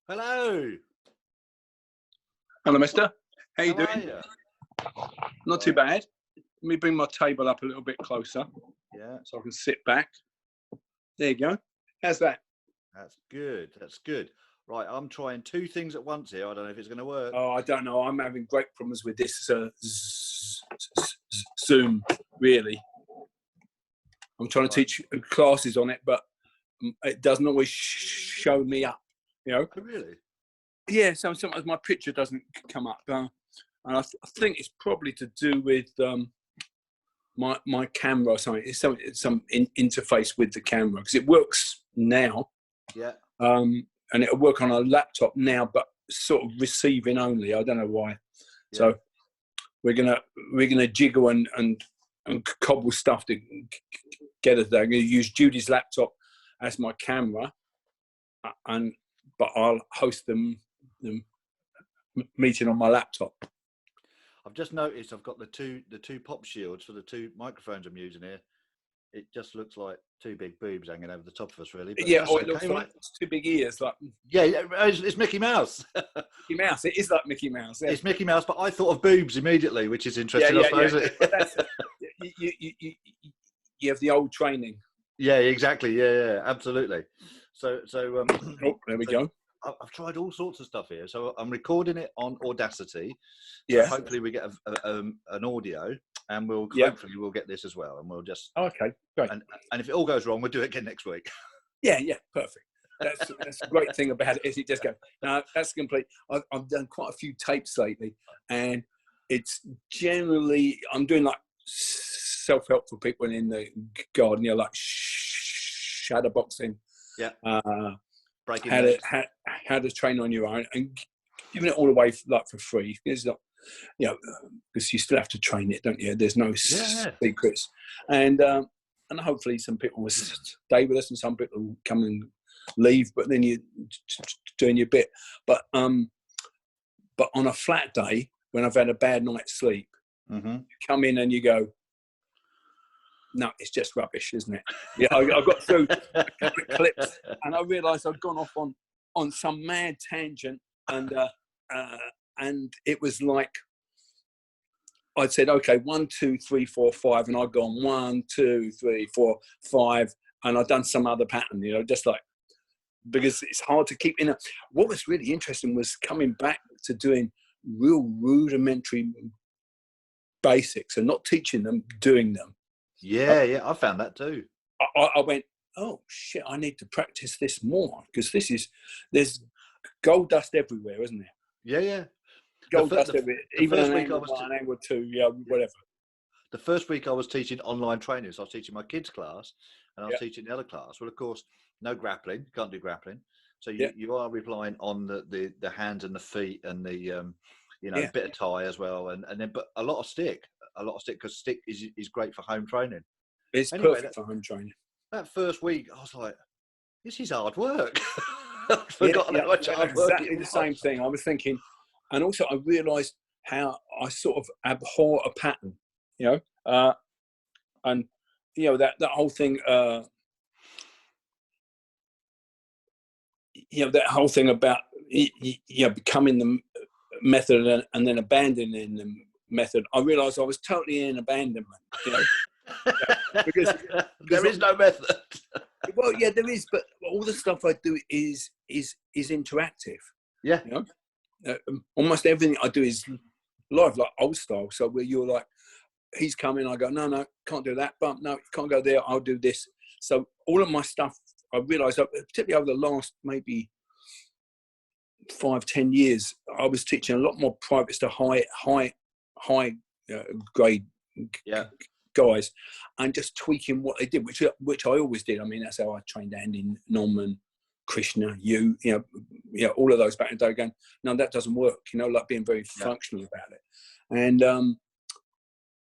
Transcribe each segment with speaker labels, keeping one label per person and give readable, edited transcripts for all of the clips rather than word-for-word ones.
Speaker 1: Hello.
Speaker 2: Hello, mister. How you
Speaker 1: How
Speaker 2: doing?
Speaker 1: are you?
Speaker 2: Not too bad. Let me bring my table up a little bit closer
Speaker 1: Yeah,
Speaker 2: so I can sit back. There you go. How's that?
Speaker 1: that's good. That's good. Right, I'm trying two things at once here. I don't know if it's going to work.
Speaker 2: Oh, I don't know. I'm having great problems with this Zoom, really. I'm trying to teach classes on it, but it doesn't always show me up, you know?
Speaker 1: Oh, really?
Speaker 2: Yeah, sometimes my picture doesn't come up. And I think it's probably to do with my camera or something. It's some interface with the camera, because it works now.
Speaker 1: Yeah.
Speaker 2: And it'll work on a laptop now, but sort of receiving only. I don't know why. Yeah. So we're gonna jiggle and cobble stuff to get us there. I'm going to use Judy's laptop as my camera, but I'll host the meeting on my laptop.
Speaker 1: I've just noticed I've got the two pop shields for the two microphones I'm using here. It just looks like two big boobs hanging over the top of us, really. But
Speaker 2: yeah, it looks like two big ears. Like,
Speaker 1: yeah, it's Mickey Mouse.
Speaker 2: Mickey Mouse. It is like Mickey Mouse. Yeah.
Speaker 1: It's Mickey Mouse, but I thought of boobs immediately, which is interesting, I suppose.
Speaker 2: Yeah. But that's, you have the old training.
Speaker 1: Yeah, exactly. Yeah, absolutely. So
Speaker 2: there we go.
Speaker 1: I've tried all sorts of stuff here. So I'm recording it on Audacity.
Speaker 2: Yeah.
Speaker 1: So hopefully we get an audio, and hopefully we'll get this as well, and we'll just.
Speaker 2: Okay, great.
Speaker 1: And if it all goes wrong, we'll do it again next week.
Speaker 2: Yeah, perfect. That's a great thing about it, is it just goes. Now that's complete. I've done quite a few tapes lately, and it's generally I'm doing like self-help for people in the garden, you know, like shadow boxing.
Speaker 1: Yeah.
Speaker 2: How to train on your own, and giving it all away for free. It's not, you know, because you still have to train it, don't you? There's no secrets, and hopefully some people will stay with us, and some people will come and leave. But then you're doing your bit. But on a flat day, when I've had a bad night's sleep, you come in and you go, no, it's just rubbish, isn't it? Yeah, I got through a couple of clips, and I realised I'd gone off on some mad tangent, and it was like I'd said, okay, 1, 2, 3, 4, 5, and I'd gone 1, 2, 3, 4, 5, and I'd done some other pattern, you know, just like, because it's hard to keep in. What was really interesting was coming back to doing real rudimentary basics and not teaching them, doing them.
Speaker 1: Yeah, I found that too.
Speaker 2: I went, oh shit, I need to practice this more, because there's gold dust everywhere, isn't there?
Speaker 1: Yeah.
Speaker 2: Gold dust everywhere. Even an angle 1, angle 2, yeah, whatever.
Speaker 1: The first week I was teaching online training, so I was teaching my kids' class, and I was teaching the other class. Well, of course, no grappling, can't do grappling. So you are relying on the hands and the feet and the bit of tie as well, and then but a lot of stick, because stick is great for home training.
Speaker 2: It's perfect for home training.
Speaker 1: That first week, I was like, this is hard work. I've forgotten how much hard work.
Speaker 2: Exactly the same thing. I was thinking, and also I realised how I sort of abhor a pattern, you know, and you know that whole thing. You know, that whole thing about becoming the method and then abandoning the method. I realised I was totally in abandonment, you know. because
Speaker 1: there is no method.
Speaker 2: Well, yeah, there is, but all the stuff I do is interactive.
Speaker 1: Yeah,
Speaker 2: you know, almost everything I do is live, like old style. So where you're like, he's coming, I go, no, can't do that bump. No, can't go there. I'll do this. So all of my stuff, I realised, particularly over the last maybe 5-10 years, I was teaching a lot more privates to high grade guys, and just tweaking what they did, which I always did. I mean, that's how I trained Andy, Norman, Krishna, you know, all of those back in the day. Going, no, that doesn't work. You know, like being very functional about it,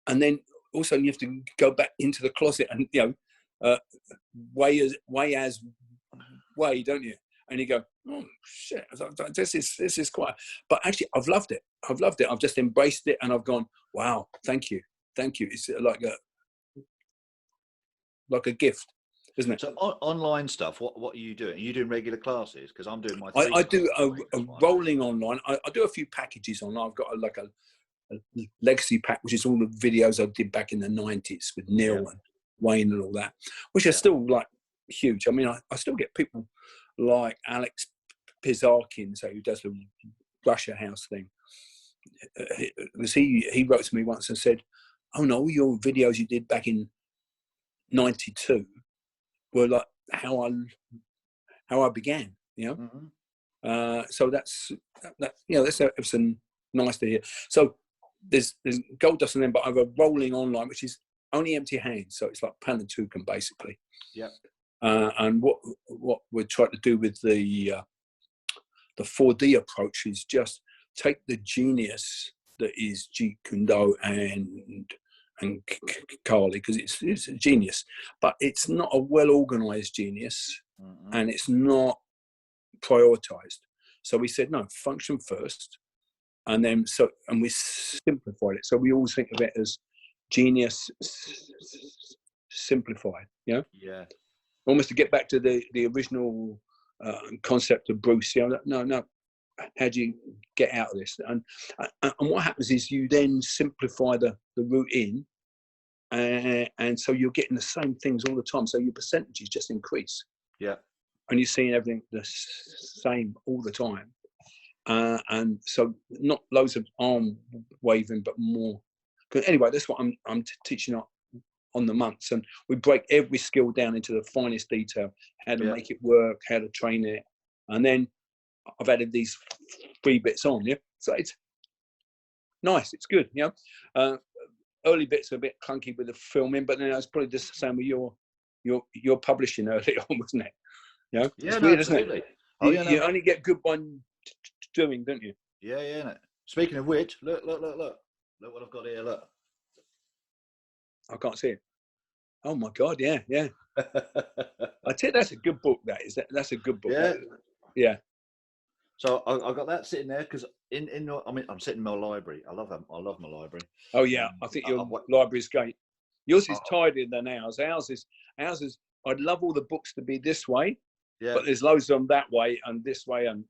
Speaker 2: and then also you have to go back into the closet and way, don't you? And you go, oh shit, this is quite. But actually, I've loved it. I've just embraced it, and I've gone, wow, thank you. It's like a gift. doesn't it?
Speaker 1: So online stuff, what are you doing? Are you doing regular classes? Because I'm doing my
Speaker 2: I do a rolling online. I do a few packages online. I've got a legacy pack, which is all the videos I did back in the 90s with Neil and Wayne and all that, which are still like huge. I mean, I still get people like Alex Pizarkin, who does the Russia House thing. Because he wrote to me once and said, "Oh no, all your videos you did back in '92 were like how I began." You know, so that's nice to hear. So there's Gold Dust and then, but I have a rolling online, which is only empty hands, so it's like Panatukan basically.
Speaker 1: Yeah.
Speaker 2: And what we're trying to do with the 4D approach is just take the genius that is Jeet Kune Do and Carly, because it's a genius, but it's not a well organized genius, and it's not prioritized. So we said no, function first, and then we simplified it. So we always think of it as genius simplified. Yeah. Almost to get back to the original concept of Bruce. No. How do you get out of this? And what happens is you then simplify the route in, and so you're getting the same things all the time. So your percentages just increase. Yeah. And you're seeing everything the same all the time. And so not loads of arm waving, but more. Anyway, that's what I'm teaching on the months, and we break every skill down into the finest detail, how to make it work, how to train it, and then I've added these 3 bits on. So it's nice, it's good. Early bits are a bit clunky with the filming, but then it's probably just the same with your publishing early on, wasn't it? It's weird,
Speaker 1: absolutely.
Speaker 2: Isn't it? You only get good by doing, don't you?
Speaker 1: Yeah. Speaking of which, look what I've got here. Look,
Speaker 2: I can't see it. Oh my God, yeah. I tell you, that's a good book. That's a good book. Yeah.
Speaker 1: So I got that sitting there because I'm sitting in my library. I love my library.
Speaker 2: Oh yeah, I think your library's great. Yours is tidier than ours. Ours is. I'd love all the books to be this way, but there's loads of them that way and this way, and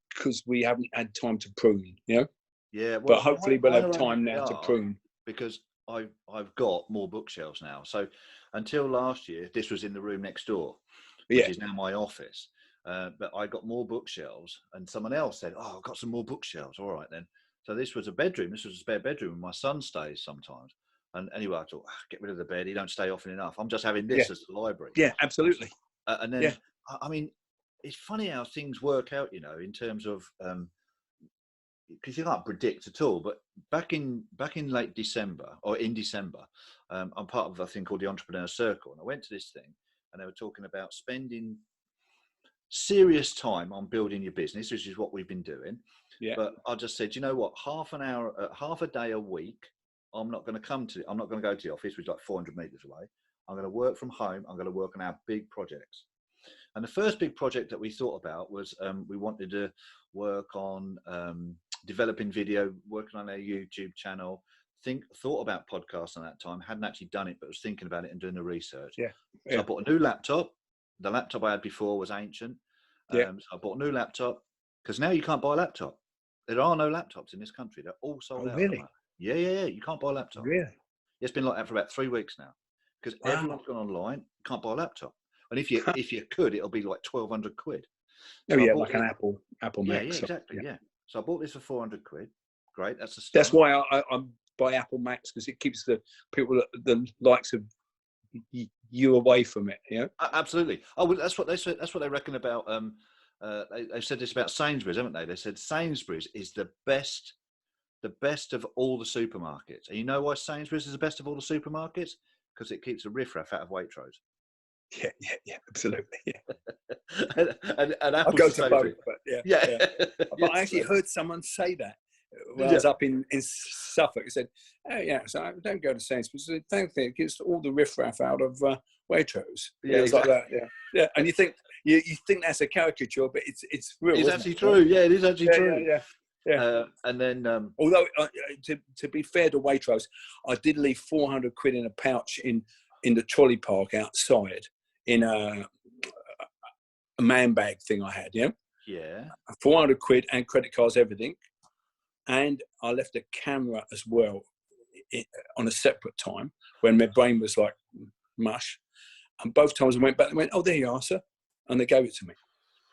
Speaker 2: because we haven't had time to prune. Yeah, but hopefully we'll have time now to prune,
Speaker 1: because I've got more bookshelves now. So until last year, this was in the room next door, which is now my office. But I got more bookshelves, and someone else said, "Oh, I've got some more bookshelves." All right then. So this was a bedroom. This was a spare bedroom, and my son stays sometimes. And anyway, I thought, get rid of the bed. He don't stay often enough. I'm just having this as the library.
Speaker 2: Yeah, absolutely.
Speaker 1: And then, I mean, it's funny how things work out, in terms of, because you can't predict at all. But back in late December, or in December, I'm part of a thing called the Entrepreneur Circle, and I went to this thing, and they were talking about spending serious time on building your business, which is what we've been doing. But I just said, you know what, half a day a week, I'm not going to go to the office, which is like 400 meters away. I'm going to work from home. I'm going to work on our big projects. And the first big project that we thought about was we wanted to work on developing video, working on our YouTube channel, thought about podcasts at that time, hadn't actually done it, but was thinking about it and doing the research. So I bought a new laptop. The laptop I had before was ancient. So I bought a new laptop, because now you can't buy a laptop. There are no laptops in this country. They're all sold out.
Speaker 2: Really?
Speaker 1: Yeah. You can't buy a laptop.
Speaker 2: Really?
Speaker 1: It's been like that for about 3 weeks now, because everyone's gone online, can't buy a laptop. And if you could, it'll be like 1,200 quid.
Speaker 2: So like an Apple Mac.
Speaker 1: Yeah, exactly. Yeah. So I bought this for 400 quid. Great. That's a start.
Speaker 2: That's why I buy Apple Macs, because it keeps the people, the likes of you away from it.
Speaker 1: Absolutely. Oh, well, that's what they said. That's what they reckon about. They said this about Sainsbury's, haven't they? They said Sainsbury's is the best of all the supermarkets. And you know why Sainsbury's is the best of all the supermarkets? Because it keeps the riffraff out of Waitrose.
Speaker 2: Yeah, absolutely.
Speaker 1: Yeah. and
Speaker 2: I'll go to both, but But I actually heard someone say that when I was up in Suffolk. He said, "Oh yeah, so I don't go to Sainsbury's. I don't think it gets all the riffraff out of Waitrose."
Speaker 1: Yeah,
Speaker 2: it's like that. Yeah. And you think that's a caricature, but it's real.
Speaker 1: It's actually true. Yeah, it is actually true.
Speaker 2: Yeah.
Speaker 1: And then,
Speaker 2: although to be fair to Waitrose, I did leave 400 quid in a pouch in in the trolley park outside in a man bag thing I had, yeah?
Speaker 1: Yeah.
Speaker 2: 400 quid and credit cards, everything. And I left a camera as well on a separate time when my brain was like mush. And both times I went back and went, oh, there you are, sir. And they gave it to me.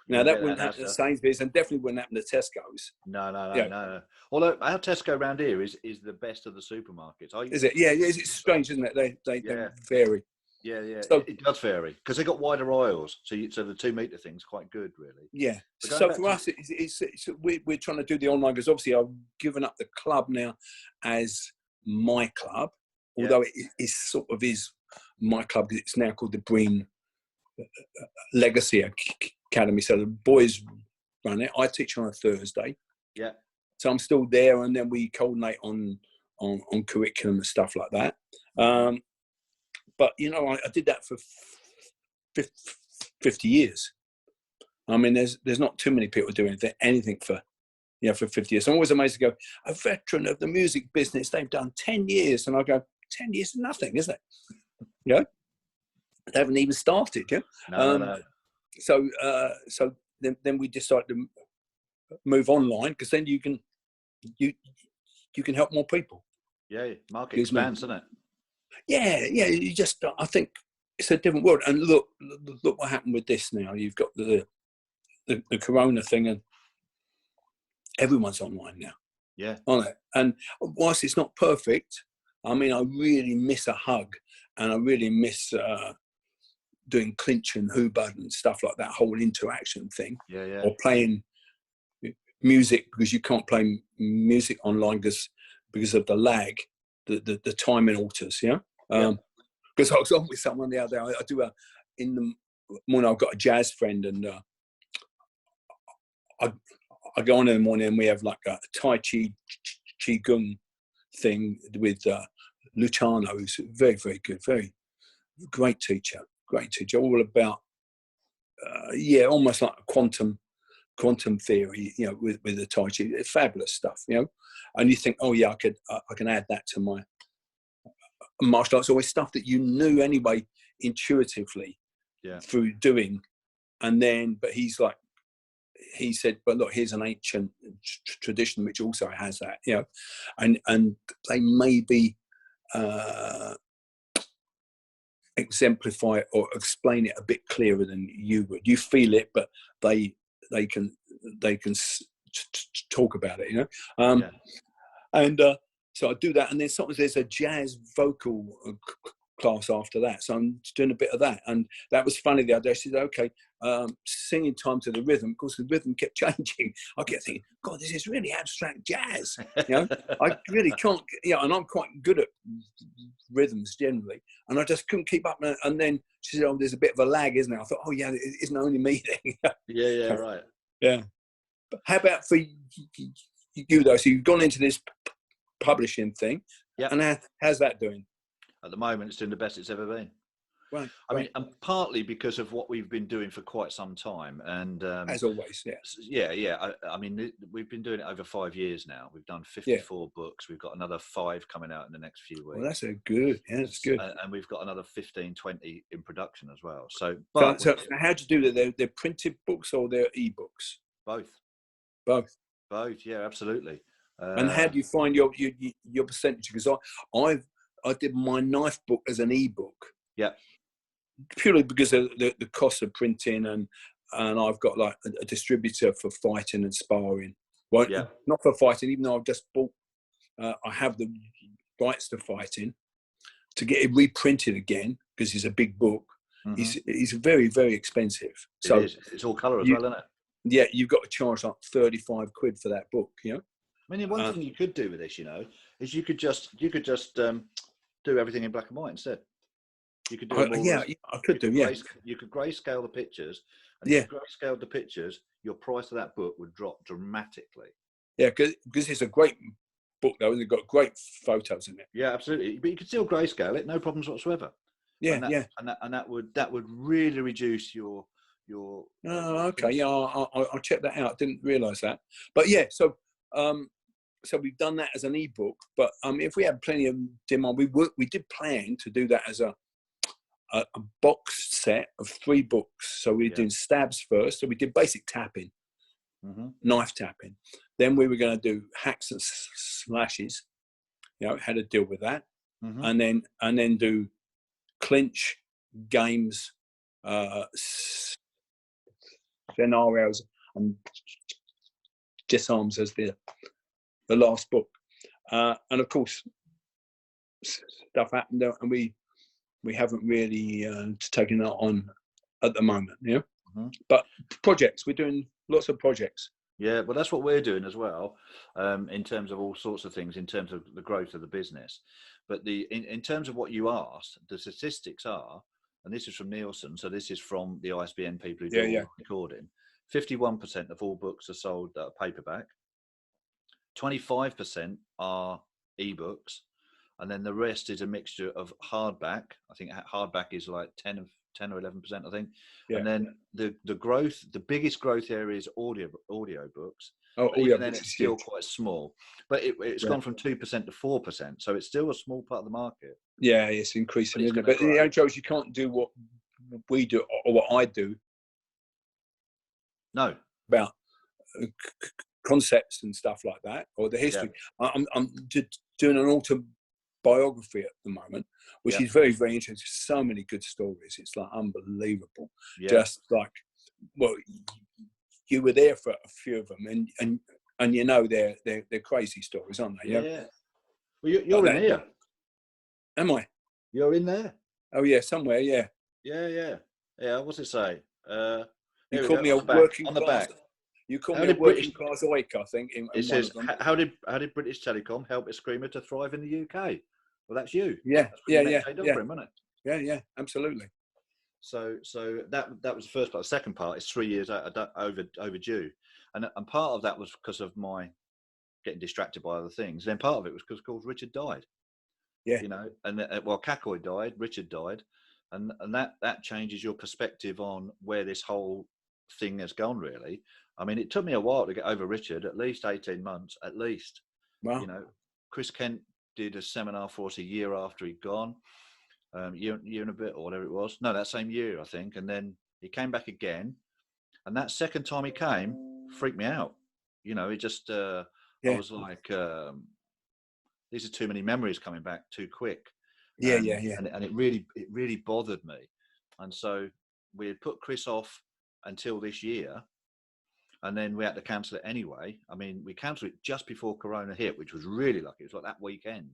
Speaker 2: Now, that wouldn't happen at Sainsbury's and definitely wouldn't happen to Tesco's.
Speaker 1: No. Although our Tesco around here is the best of the supermarkets.
Speaker 2: Is it? Yeah, it's strange, isn't it? They vary.
Speaker 1: Yeah. So, it does vary because they got wider aisles. So the 2 metre thing's quite good, really.
Speaker 2: Yeah. So for us, we're trying to do the online because obviously I've given up the club now as my club, although it is sort of my club. It's now called the Breen Legacy Academy. So the boys run it. I teach on a Thursday.
Speaker 1: Yeah.
Speaker 2: So I'm still there, and then we coordinate on curriculum and stuff like that. But I did that for 50 years. I mean, there's not too many people doing anything for 50 years. I'm always amazed to go, a veteran of the music business, they've done 10 years. And I go, 10 years is nothing, isn't it? They haven't even started, yeah?
Speaker 1: No.
Speaker 2: So then we decided to move online because then you can help more people.
Speaker 1: Yeah, market expands, doesn't it?
Speaker 2: Yeah. You just, I think it's a different world. And look what happened with this now. You've got the Corona thing, and everyone's online now.
Speaker 1: Yeah.
Speaker 2: On it. And whilst it's not perfect, I mean, I really miss a hug, and I really miss doing clinch and hoobud and stuff like that whole interaction thing.
Speaker 1: Yeah.
Speaker 2: Or playing music, because you can't play music online because of the lag, the timing alters. Because I was on with someone the other day. I do in the morning. I've got a jazz friend, and I go on in the morning, and we have like a Tai Chi Qigong thing with Luciano, who's very, very good, very great teacher, all about almost like a quantum theory, with the Tai Chi. It's fabulous stuff, and you think, oh yeah, I can add that to my martial arts, always stuff that you knew anyway intuitively through doing. And then, but he said, but look, here's an ancient tradition which also has that, and they maybe exemplify it or explain it a bit clearer than you would. You feel it, but they can talk about it, and so I do that, and then sometimes there's a jazz vocal class after that, so I'm doing a bit of that. And that was funny the other day. She said, okay, singing time to the rhythm. Of course, the rhythm kept changing. I kept thinking, God, this is really abstract jazz. I really can't, and I'm quite good at rhythms generally, and I just couldn't keep up. And then she said, oh, there's a bit of a lag, isn't it? I thought, oh yeah, it isn't only me then.
Speaker 1: Yeah, right.
Speaker 2: Yeah. But how about for you though? So you've gone into this publishing thing, and how's that doing?
Speaker 1: At the moment, it's doing the best it's ever been.
Speaker 2: Right.
Speaker 1: I mean, and partly because of what we've been doing for quite some time, and
Speaker 2: as always,
Speaker 1: I mean, we've been doing it over 5 years now. We've done 54 books. We've got another 5 coming out in the next few weeks.
Speaker 2: Well, that's good. Yeah, that's good.
Speaker 1: And we've got another 15, 20 in production as well. So
Speaker 2: how do you do that? They're printed books or they're e-books?
Speaker 1: Both. Yeah, absolutely.
Speaker 2: And how do you find your percentage? Because I did my knife book as an e-book.
Speaker 1: Yeah.
Speaker 2: Purely because of the cost of printing, and I've got like a distributor for fighting and sparring. Well, not for fighting, even though I've just bought. I have the rights to fighting. To get it reprinted again, because it's a big book, is very, very expensive. So
Speaker 1: it's all colour as well, isn't it?
Speaker 2: Yeah, you've got to charge like 35 quid for that book.
Speaker 1: I mean, one thing you could do with this, is you could just do everything in black and white instead. You could do I could do. You could grayscale the pictures, and if you grayscale the pictures, your price of that book would drop dramatically.
Speaker 2: Yeah, because it's a great book though, and it's got great photos in it.
Speaker 1: Yeah, absolutely. But you could still grayscale it, no problems whatsoever.
Speaker 2: Yeah,
Speaker 1: and that would really reduce your.
Speaker 2: Oh, okay. Yeah, I'll check that out. I didn't realise that. But yeah, so we've done that as an ebook. But if we had plenty of demand, we did plan to do that as a a box set of 3 books. So we were doing stabs first. So we did basic tapping, knife tapping. Then we were going to do hacks and slashes, how to deal with that. And then do clinch, games, scenarios, and disarms as the last book. And of course, stuff happened, and we haven't really taken that on at the moment. But projects, we're doing lots of projects.
Speaker 1: Yeah, well, that's what we're doing as well, in terms of all sorts of things, in terms of the growth of the business. But in terms of what you asked, the statistics are, and this is from Nielsen, so this is from the ISBN people who do all the recording, 51% of all books are sold paperback, 25% are ebooks, and then the rest is a mixture of hardback. I think hardback is like 10 or 11%, I think. And then the growth, the biggest growth area is audio books. Even then it's still quite small. But it's gone from 2% to 4%. So it's still a small part of the market.
Speaker 2: Yeah, it's increasing, isn't it? But Jones, you can't do what we do or what I do.
Speaker 1: No.
Speaker 2: About concepts and stuff like that, or the history. I'm doing an autobiography at the moment, which is very, very interesting. So many good stories. It's like unbelievable. Just like, well, you were there for a few of them, and they're crazy stories, aren't they?
Speaker 1: Yeah. Well, you're in here.
Speaker 2: Am I?
Speaker 1: You're in there.
Speaker 2: Oh yeah, somewhere. Yeah.
Speaker 1: Yeah. What's it say?
Speaker 2: You called me a working class. You called me a working class awake, I think.
Speaker 1: It says, how did British Telecom help a screamer to thrive in the UK? Well, that's you.
Speaker 2: Yeah.
Speaker 1: Yeah,
Speaker 2: absolutely.
Speaker 1: So that was the first part. The second part is 3 years overdue, and part of that was because of my getting distracted by other things. Then part of it was because, of course, Richard died.
Speaker 2: Yeah.
Speaker 1: And Kakoy died, Richard died, and that changes your perspective on where this whole thing has gone, really. I mean, it took me a while to get over Richard, at least 18 months, at least.
Speaker 2: Wow.
Speaker 1: Chris Kent did a seminar for us a year after he'd gone, year and a bit or whatever it was. No, that same year, I think. And then he came back again. And that second time he came freaked me out. It just, I was like, these are too many memories coming back too quick. And it really bothered me. And so we had put Chris off until this year. And then we had to cancel it anyway. I mean, we cancelled it just before Corona hit, which was really lucky. It was like that weekend.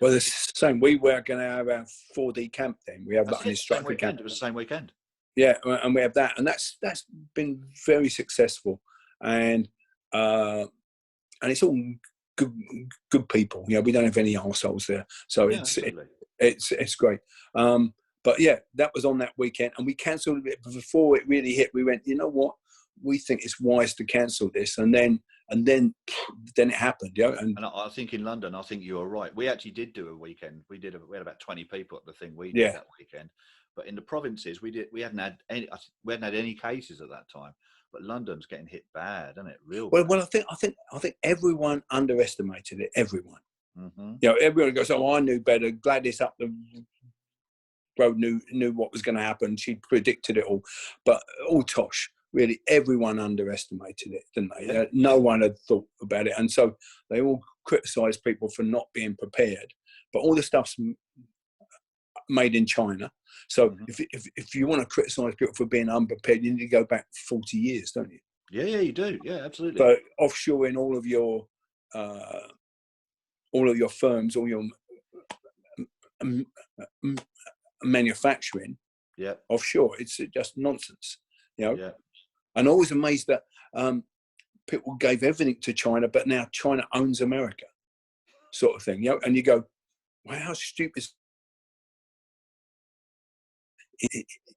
Speaker 2: Well, the same. We were going to have our 4D camp then. We have that instructor camp.
Speaker 1: It was the same weekend.
Speaker 2: Yeah, and we have that, and that's been very successful, and it's all good people. We don't have any arseholes there, so it's great. But yeah, that was on that weekend, and we cancelled it before it really hit. We went, you know what? We think it's wise to cancel this, and then it happened. And
Speaker 1: I think in London, I think you were right. We actually did do a weekend. We had about 20 people at the thing we did that weekend. But in the provinces, we hadn't had any cases at that time. But London's getting hit bad, isn't it? Real bad.
Speaker 2: Well, I think everyone underestimated it. Everyone. Everyone goes, "Oh, I knew better." Gladys up the road knew what was going to happen. She predicted it all, but all tosh. Really, everyone underestimated it, didn't they?
Speaker 1: Yeah.
Speaker 2: No one had thought about it, and so they all criticised people for not being prepared. But all the stuff's made in China. So if you want to criticise people for being unprepared, you need to go back 40 years, don't you?
Speaker 1: Yeah, you do. Yeah, absolutely.
Speaker 2: So offshoring all of your firms, all your manufacturing, offshore, it's just nonsense,
Speaker 1: Yeah.
Speaker 2: And I'm always amazed that people gave everything to China, but now China owns America, sort of thing. And you go, wow, how stupid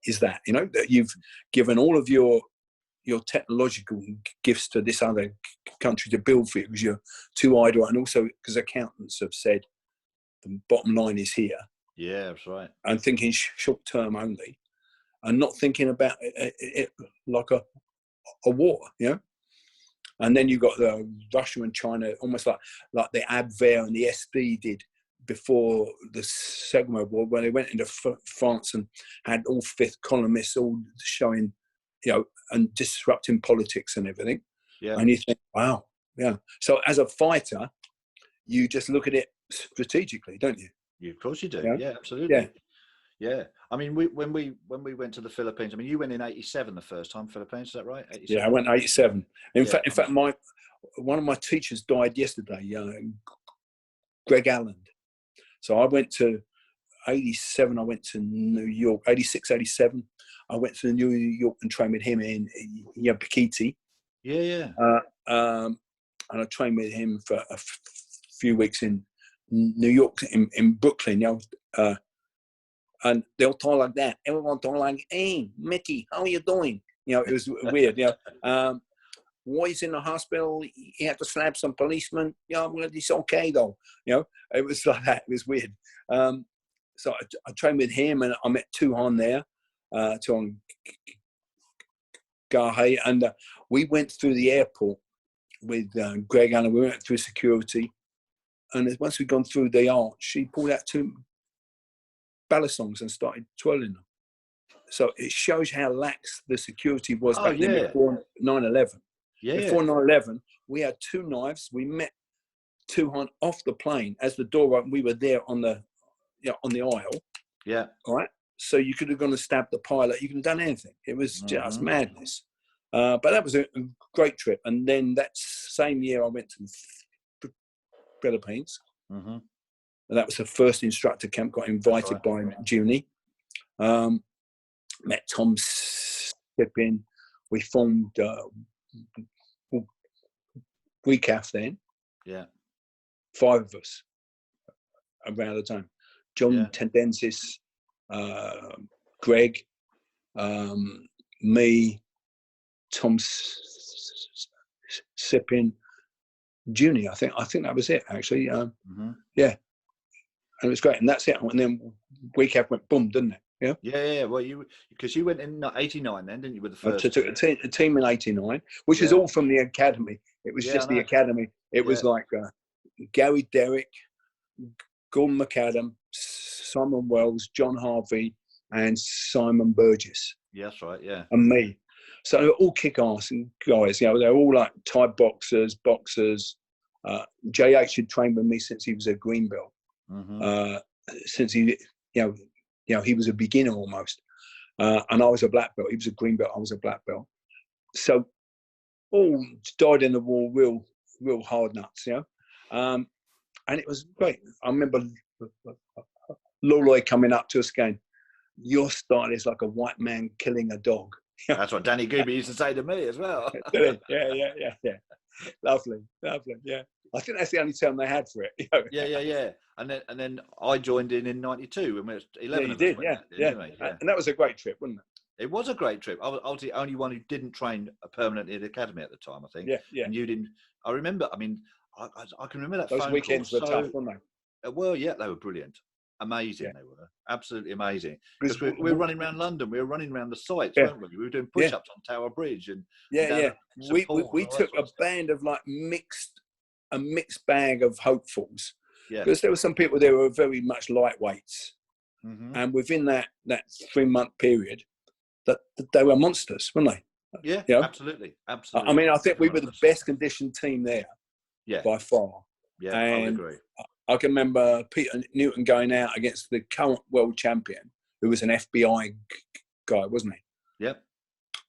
Speaker 2: is that? That you've given all of your technological gifts to this other country to build for you because you're too idle, and also because accountants have said the bottom line is here.
Speaker 1: Yeah, that's right.
Speaker 2: And thinking short term only, and not thinking about it like a war, And then you've got the Russia and China, almost like the Abwehr and the SD did before the Second World War, when they went into France and had all fifth columnists all showing, and disrupting politics and everything.
Speaker 1: Yeah.
Speaker 2: And you think, wow, yeah. So as a fighter, you just look at it strategically, don't you?
Speaker 1: Of course you do.
Speaker 2: Yeah,
Speaker 1: Yeah, absolutely.
Speaker 2: Yeah.
Speaker 1: Yeah. I mean, when we went to the Philippines, I mean, you went in '87 the first time, Philippines, is that right? 87?
Speaker 2: Yeah, I went '87. In fact, one of my teachers died yesterday, Greg Allen. So I went to '87. I went to New York. '86, '87. I went to New York and trained with him in Bikiti.
Speaker 1: Yeah.
Speaker 2: And I trained with him for a few weeks in New York, in Brooklyn. And they'll talk like that. Everyone talk like, "Hey, Mickey, how are you doing?" It was weird. Why he's in the hospital? He had to slap some policemen. Well, it's okay though. It was like that. It was weird. So I trained with him, and I met Tuhan there, Tuhan Gahe, and we went through the airport with Greg Allen. We went through security, and once we'd gone through the arch, she pulled out 2 balisongs and started twirling them. So it shows how lax the security was back then before 9/11.
Speaker 1: Yeah.
Speaker 2: Before 9/11, we had 2 knives. We met Tuhan off the plane as the door opened. We were there on the aisle.
Speaker 1: Yeah.
Speaker 2: All right. So you could have gone and stabbed the pilot. You could have done anything. It was just madness. But that was a great trip. And then that same year, I went to the Philippines.
Speaker 1: Mm-hmm.
Speaker 2: And that was the first instructor camp. Got invited by Gibney. Met Tom Sippin. We formed WEKAF then.
Speaker 1: Yeah.
Speaker 2: 5 of us around the time. John Tendensis, Greg, me, Tom Sippin, Junior. I think that was it actually. Yeah. And it was great. And that's it. And then WEKAF went boom, didn't it? Yeah.
Speaker 1: Yeah. Well, because you went in '89 then, didn't you? With the first.
Speaker 2: I took a team in '89, which is all from the academy. It was just the academy. It was like Gary Derrick, Gordon McAdam, Simon Wells, John Harvey, and Simon Burgess.
Speaker 1: Yeah, that's right. Yeah.
Speaker 2: And me. So they were all kick-ass guys. They're all like Thai boxers. JH had trained with me since he was a green belt.
Speaker 1: Mm-hmm.
Speaker 2: Since he, he was a beginner almost. And I was a black belt. He was a green belt. I was a black belt. So all died in the war, real hard nuts, and it was great. I remember Loloy coming up to us going, "Your style is like a white man killing a dog."
Speaker 1: That's what Danny Gibney used to say to me as well.
Speaker 2: Yeah. Lovely. Yeah. I think that's the only term they had for it.
Speaker 1: Yeah. And then I joined in '92 when we were 11.
Speaker 2: You did, yeah. And that was a great trip, wasn't it?
Speaker 1: It was a great trip. I was the only one who didn't train permanently at the academy at the time, I think.
Speaker 2: Yeah.
Speaker 1: And you didn't. I remember. I mean, I can remember that.
Speaker 2: Those
Speaker 1: phone
Speaker 2: weekends
Speaker 1: call.
Speaker 2: were tough, weren't they?
Speaker 1: Well, yeah, they were brilliant, amazing. They were absolutely amazing. Because we were running around London. We were running around the sites, weren't we? We were doing push-ups on Tower Bridge and
Speaker 2: We took a band of like a mixed bag of hopefuls.
Speaker 1: Yeah.
Speaker 2: Because there were some people there who were very much lightweights, and within that 3-month period, that they were monsters, weren't they?
Speaker 1: Yeah, absolutely.
Speaker 2: I mean, I think we were the best conditioned team there, by far.
Speaker 1: Yeah, I would agree.
Speaker 2: I can remember Peter Newton going out against the current world champion, who was an FBI guy, wasn't he?
Speaker 1: Yep.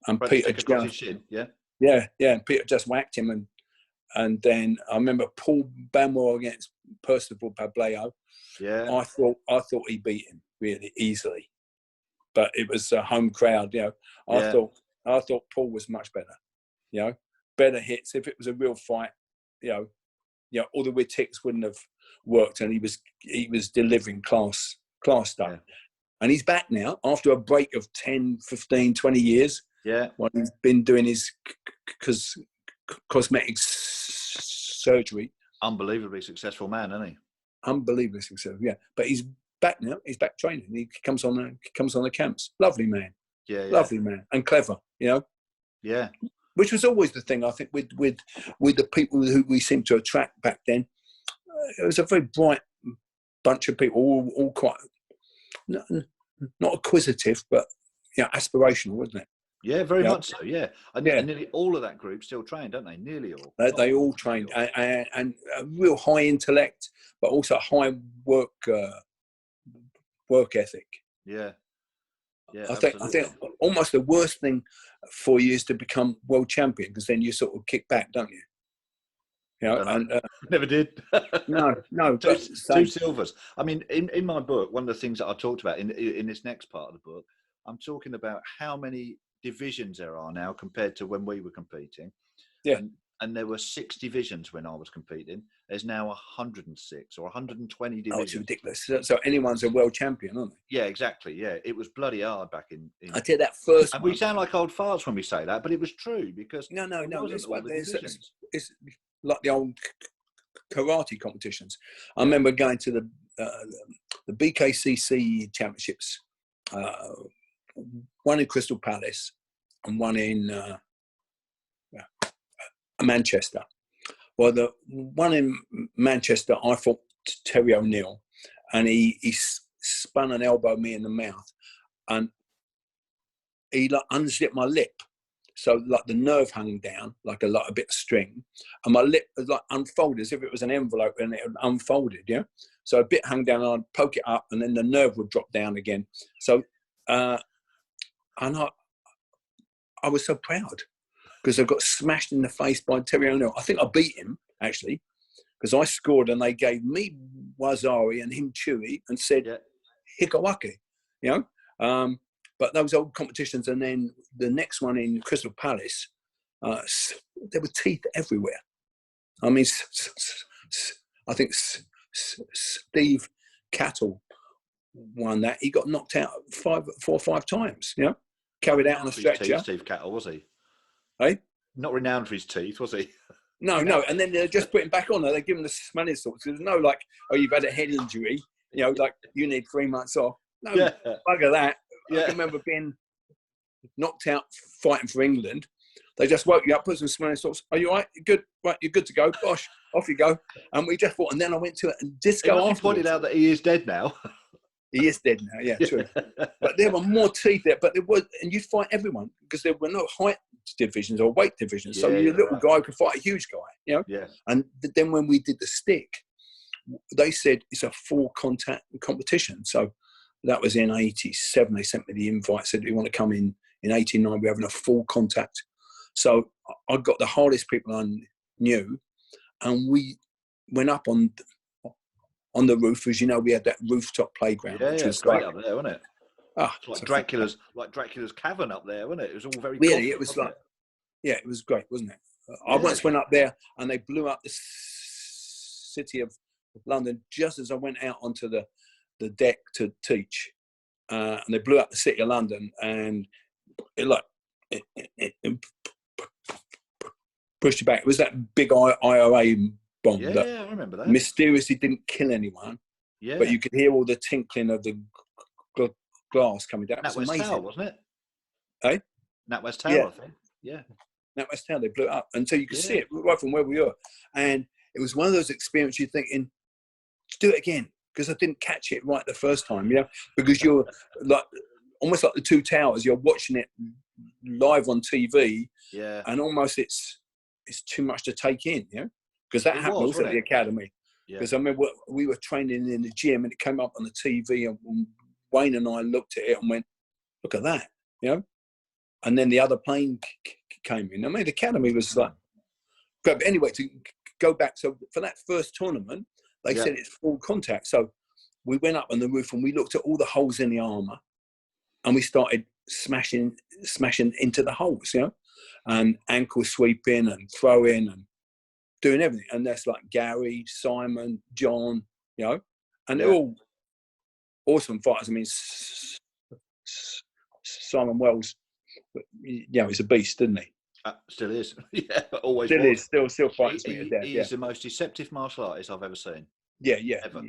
Speaker 2: And Peter just, and Peter just whacked him, and then I remember Paul Bamwell against Percival Pableo.
Speaker 1: Yeah.
Speaker 2: I thought he beat him really easily, but it was a home crowd. I thought Paul was much better. Better hits. If it was a real fight, all the weird ticks wouldn't have worked, and he was delivering class stuff. Yeah. And he's back now after a break of 10, 15, 20 years.
Speaker 1: Yeah.
Speaker 2: When he's been doing his cosmetic surgery.
Speaker 1: Unbelievably successful man, isn't he?
Speaker 2: Unbelievably successful, yeah. But he's back now. He's back training. He comes on the camps. Lovely man.
Speaker 1: Yeah.
Speaker 2: Lovely man and clever.
Speaker 1: Yeah.
Speaker 2: Which was always the thing, I think, with the people who we seemed to attract back then. It was a very bright bunch of people, all quite not acquisitive, but aspirational, wasn't it?
Speaker 1: Yeah, very much so. Yeah, and nearly all of that group still train, don't they? Nearly all.
Speaker 2: They all trained, and a real high intellect, but also high work ethic.
Speaker 1: Yeah, yeah.
Speaker 2: I think almost the worst thing for you is to become world champion, because then you sort of kick back, don't you? And
Speaker 1: never did.
Speaker 2: No.
Speaker 1: Two silvers. I mean, in my book, one of the things that I talked about in this next part of the book, I'm talking about how many divisions there are now compared to when we were competing.
Speaker 2: Yeah.
Speaker 1: And there were 6 divisions when I was competing. There's now 106 or 120 divisions.
Speaker 2: Oh, it's ridiculous. So anyone's a world champion, aren't they?
Speaker 1: Yeah, exactly. Yeah, it was bloody hard back in
Speaker 2: I did that first.
Speaker 1: And we sound like old farts when we say that, but it was true, because
Speaker 2: no. It's like the old karate competitions. I remember going to the BKCC championships, one in Crystal Palace and one in Manchester. Well, the one in Manchester, I fought Terry O'Neill, and he spun and elbowed me in the mouth, and he like unzipped my lip. So like the nerve hung down like a bit of string, and my lip was like unfolded as if it was an envelope, and it unfolded. Yeah. So a bit hung down, and I'd poke it up, and then the nerve would drop down again. So, and I was so proud, because I got smashed in the face by Terry O'Neill. I think I beat him, actually, because I scored and they gave me Wazari and him Chewy and said, Hikawaki, But those old competitions, and then the next one in Crystal Palace, there were teeth everywhere. I mean, I think Steve Cattle won that. He got knocked out 4 or 5 times, carried out on a stretcher.
Speaker 1: Steve Cattle, was he?
Speaker 2: Hey?
Speaker 1: Not renowned for his teeth, was he?
Speaker 2: No. And then they're just putting back on. They give him the smelling salts. There's no like, oh, you've had a head injury. Like you need 3 months off. No, bugger that. I can remember being knocked out fighting for England. They just woke you up, put some smelling salts. Are you all right? You're good. Right, you're good to go. Bosh, off you go. And we just fought. And then I went to it and disco afterwards.
Speaker 1: Pointed out that he is dead now.
Speaker 2: He is dead now, yeah, true. But there were more teeth there. But there was, and you'd fight everyone, because there were no height divisions or weight divisions. So your little guy could fight a huge guy,
Speaker 1: Yeah.
Speaker 2: And then when we did the stick, they said it's a full contact competition. So that was in 87. They sent me the invite, said, do you want to come in 89? We're having a full contact. So I got the hardest people I knew, and we went up on the roof. As you know, we had that rooftop playground, which was
Speaker 1: great up there, wasn't it?
Speaker 2: It's
Speaker 1: like Dracula's cavern up there, wasn't it? It was all very
Speaker 2: really. It was like, it was great, wasn't it? I once went up there, and they blew up the city of London just as I went out onto the deck to teach, and they blew up the city of London, and it pushed it back. It was that big IRA bomb that
Speaker 1: I remember that.
Speaker 2: Mysteriously didn't kill anyone, but you could hear all the tinkling of the glass coming down.
Speaker 1: NatWest
Speaker 2: amazing.
Speaker 1: Tower, wasn't it?
Speaker 2: Hey?
Speaker 1: NatWest Tower, I think. Yeah.
Speaker 2: NatWest Tower, they blew it up. And so you could see it right from where we were. And it was one of those experiences you're thinking, do it again, because I didn't catch it right the first time, because you're like, almost like the Two Towers, you're watching it live on TV, and almost it's too much to take in, because that happened also at the academy. Because I remember we were training in the gym, and it came up on the TV, and Wayne and I looked at it and went, look at that, and then the other plane came in. I mean, the academy was like, but anyway, to go back, so for that first tournament, they said it's full contact. So we went up on the roof and we looked at all the holes in the armour, and we started smashing into the holes, and ankle sweeping and throwing and doing everything. And that's like Gary, Simon, John, and they're all awesome fighters. I mean, Simon Wells, he's a beast, isn't he?
Speaker 1: Still is. Always
Speaker 2: still
Speaker 1: was.
Speaker 2: is. Still fights me to death.
Speaker 1: He is the most deceptive martial artist I've ever seen.
Speaker 2: Ever.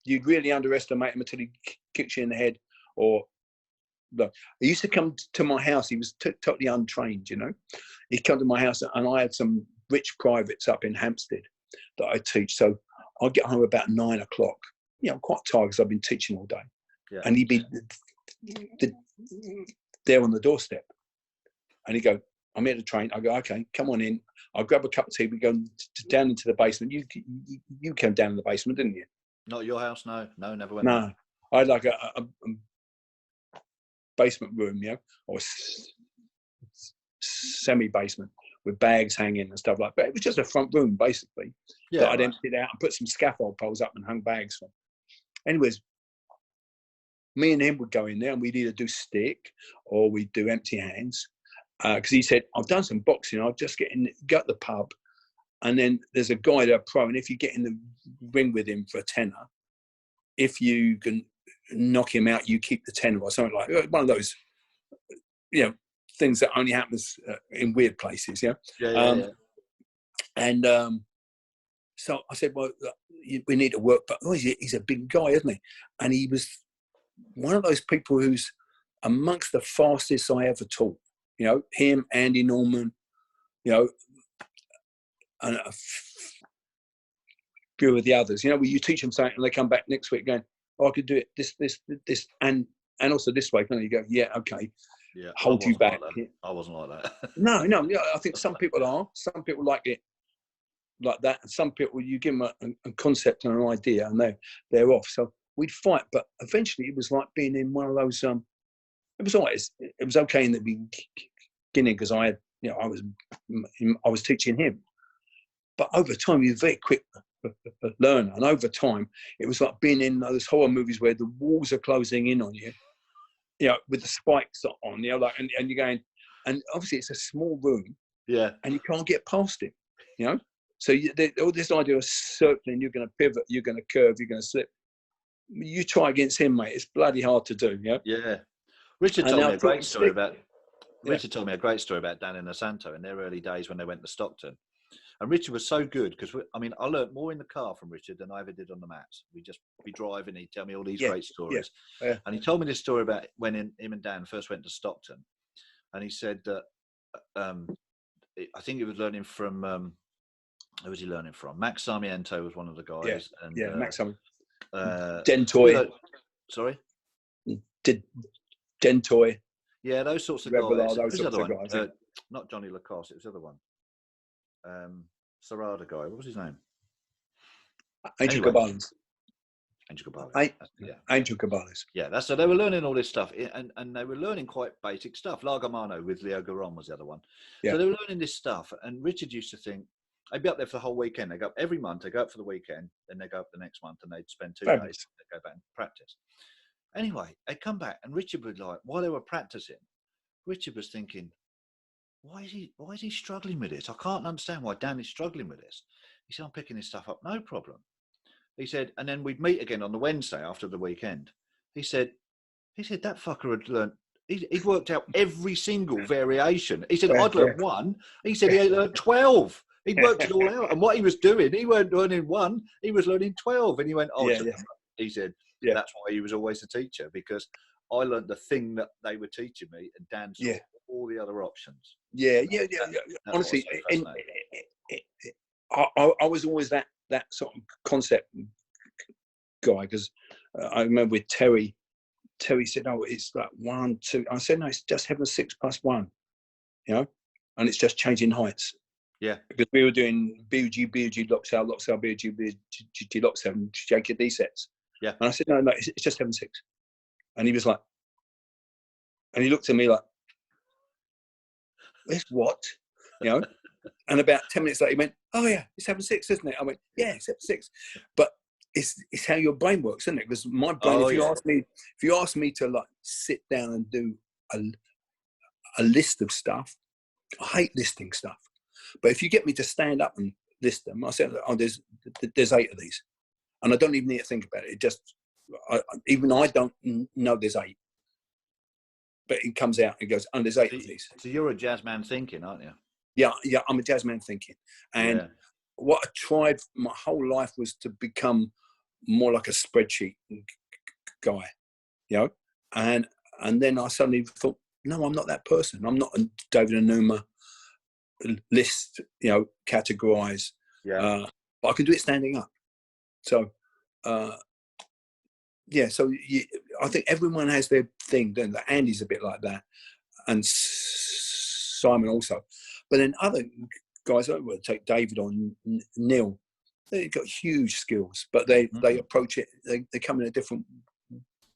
Speaker 2: You'd really underestimate him until he kicks you in the head. Or look, he used to come to my house. He was totally untrained, He'd come to my house, and I had some rich privates up in Hampstead that I teach. So I'd get home about 9 o'clock quite tired because I've been teaching all day.
Speaker 1: Yeah.
Speaker 2: And he'd be there on the doorstep. And he'd go, I'm here to train. I go, okay, come on in. I'll grab a cup of tea. We go down into the basement. You came down in the basement, didn't you?
Speaker 1: Not at your house, no. No, never went
Speaker 2: No.
Speaker 1: there.
Speaker 2: I had like a basement room, or semi-basement with bags hanging and stuff like that. It was just a front room, basically, that I'd emptied out and put some scaffold poles up and hung bags from. Anyways, me and him would go in there and we'd either do stick or we'd do empty hands. Because he said, I've done some boxing, I'll just go to the pub, and then there's a guy that's a pro, and if you get in the ring with him for a tenner, if you can knock him out, you keep the tenner or something like that. One of those, things that only happens in weird places, And so I said, well, we need to work, but he's a big guy, isn't he? And he was one of those people who's amongst the fastest I ever taught. Him, Andy Norman, and a few of the others. Where you teach them something and they come back next week going, oh, I could do it this, and also this way. And you go, yeah, okay.
Speaker 1: Yeah,
Speaker 2: hold you back.
Speaker 1: I wasn't like that.
Speaker 2: No. I think some people are. Some people like it like that, and some people you give them a concept and an idea, and they're off. So we'd fight, but eventually it was like being in one of those. It was always. It was okay in the beginning because I had, I was teaching him, but over time he was very quick learner, and over time it was like being in those horror movies where the walls are closing in on you. With the spikes on, and you're going, and obviously it's a small room, and you can't get past it, So all this idea of circling, you're going to pivot, you're going to curve, you're going to slip. You try against him, mate. It's bloody hard to do.
Speaker 1: Yeah. Richard told me a great story about. Richard told me a great story about Dan and Asanto in their early days when they went to Stockton. And Richard was so good because, I learned more in the car from Richard than I ever did on the mats. We'd be driving, he'd tell me all these great stories.
Speaker 2: Yeah.
Speaker 1: And he told me this story about when him and Dan first went to Stockton. And he said that, I think he was learning from, who was he learning from? Max Sarmiento was one of the guys.
Speaker 2: Max Sarmiento. Dentoy.
Speaker 1: Sorry?
Speaker 2: Dentoy.
Speaker 1: Yeah, those sorts of
Speaker 2: guys.
Speaker 1: Those sorts of guys. Not Johnny Lacoste, it was the other one. Serrada guy, what was his name?
Speaker 2: Angel Cabales.
Speaker 1: Angel Cabales. Yeah, so they were learning all this stuff, and they were learning quite basic stuff. Largamano with Leo Garon was the other one. Yeah. So they were learning this stuff, and Richard used to think, they'd be up there for the whole weekend. They go up every month, they go up for the weekend, then they go up the next month, and they'd spend 2 days, they'd go back and practice. Anyway, they'd come back, and Richard would while they were practicing, Richard was thinking, why is he struggling with this? I can't understand why Dan is struggling with this. He said, I'm picking this stuff up, no problem. He said, and then we'd meet again on the Wednesday after the weekend. He said that fucker had learned, he'd worked out every single variation. He said, I'd learned one. He said he had learned 12. He'd worked it all out. And what he was doing, he weren't learning one, he was learning 12. And he went, he said, that's why he was always a teacher, because I learned the thing that they were teaching me, and Dan saw all the other options. Honestly,
Speaker 2: I was always that sort of concept guy, because I remember with Terry said, oh, it's like 1, 2. I said, no, it's just having 6 plus 1, and it's just changing heights.
Speaker 1: Yeah,
Speaker 2: because we were doing BUG, Loxell, BUG, Loxell, and JKD sets.
Speaker 1: Yeah,
Speaker 2: and I said, no, it's just having 6. And he was like, and he looked at me like, it's what? And about 10 minutes later, he went, oh yeah, it's 7-6, isn't it? I went, yeah, it's 7-6. But it's how your brain works, isn't it? Because my brain, if you ask me to like sit down and do a list of stuff, I hate listing stuff. But if you get me to stand up and list them, I say, oh, there's 8 of these. And I don't even need to think about it. It just, I don't know there's 8. But it comes out and goes, there's 8 of these.
Speaker 1: So you're a jazz man thinking, aren't you?
Speaker 2: Yeah, I'm a jazz man thinking. And what I tried my whole life was to become more like a spreadsheet guy, And then I suddenly thought, no, I'm not that person. I'm not a David Enuma list, categorize. Yeah. But I can do it standing up. So yeah. So I think everyone has their thing. Then Andy's a bit like that, and Simon also. But then other guys, I would take David or Neil. They've got huge skills, but they approach it. They come in a different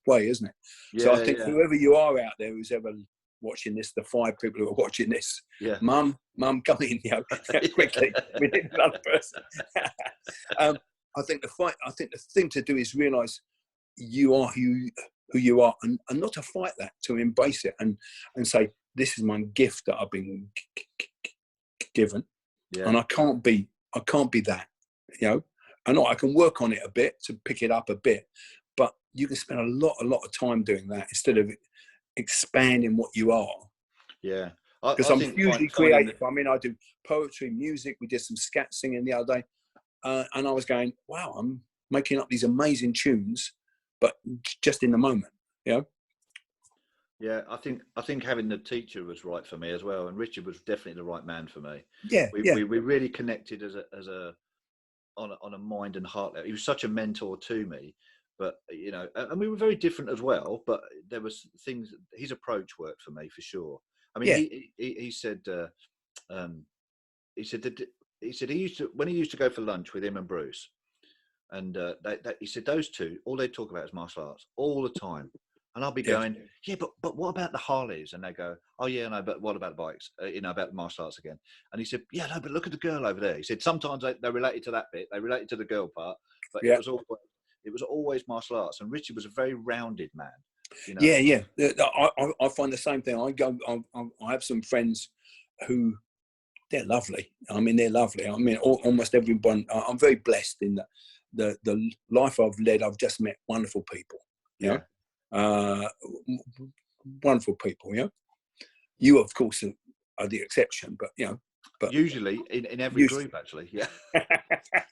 Speaker 2: way, isn't it?
Speaker 1: Yeah,
Speaker 2: so I think whoever you are out there who's ever watching this, the 5 people who are watching this, mum, come in, quickly. We need another person. I think the thing to do is realise you are who you are, and not to fight that, to embrace it and say, this is my gift that I've been given, and I can't be that, I know I can work on it a bit to pick it up a bit, but you can spend a lot of time doing that instead of expanding what you are.
Speaker 1: Yeah,
Speaker 2: because I'm hugely creative. I mean, I do poetry, music. We did some scat singing the other day, and I was going, wow, I'm making up these amazing tunes, but just in the moment,
Speaker 1: Yeah, I think having the teacher was right for me as well, and Richard was definitely the right man for me. We really connected as a on a mind and heart level. He was such a mentor to me, but and we were very different as well. But there was things. His approach worked for me for sure. I mean, he said he used to, when he used to go for lunch with him and Bruce, and he said those two, all they talk about is martial arts all the time. And I'll be going, but what about the Harleys? And they go, oh yeah, no, but what about the bikes? About the martial arts again. And he said, yeah, no, but look at the girl over there. He said sometimes they related to that bit, they related to the girl part, but it was always martial arts. And Richard was a very rounded man.
Speaker 2: Yeah. I find the same thing. I have some friends who, they're lovely. I mean, they're lovely. I mean, almost everyone. I'm very blessed in the life I've led. I've just met wonderful people. Wonderful people. You of course are the exception, but but
Speaker 1: usually in every group, actually. I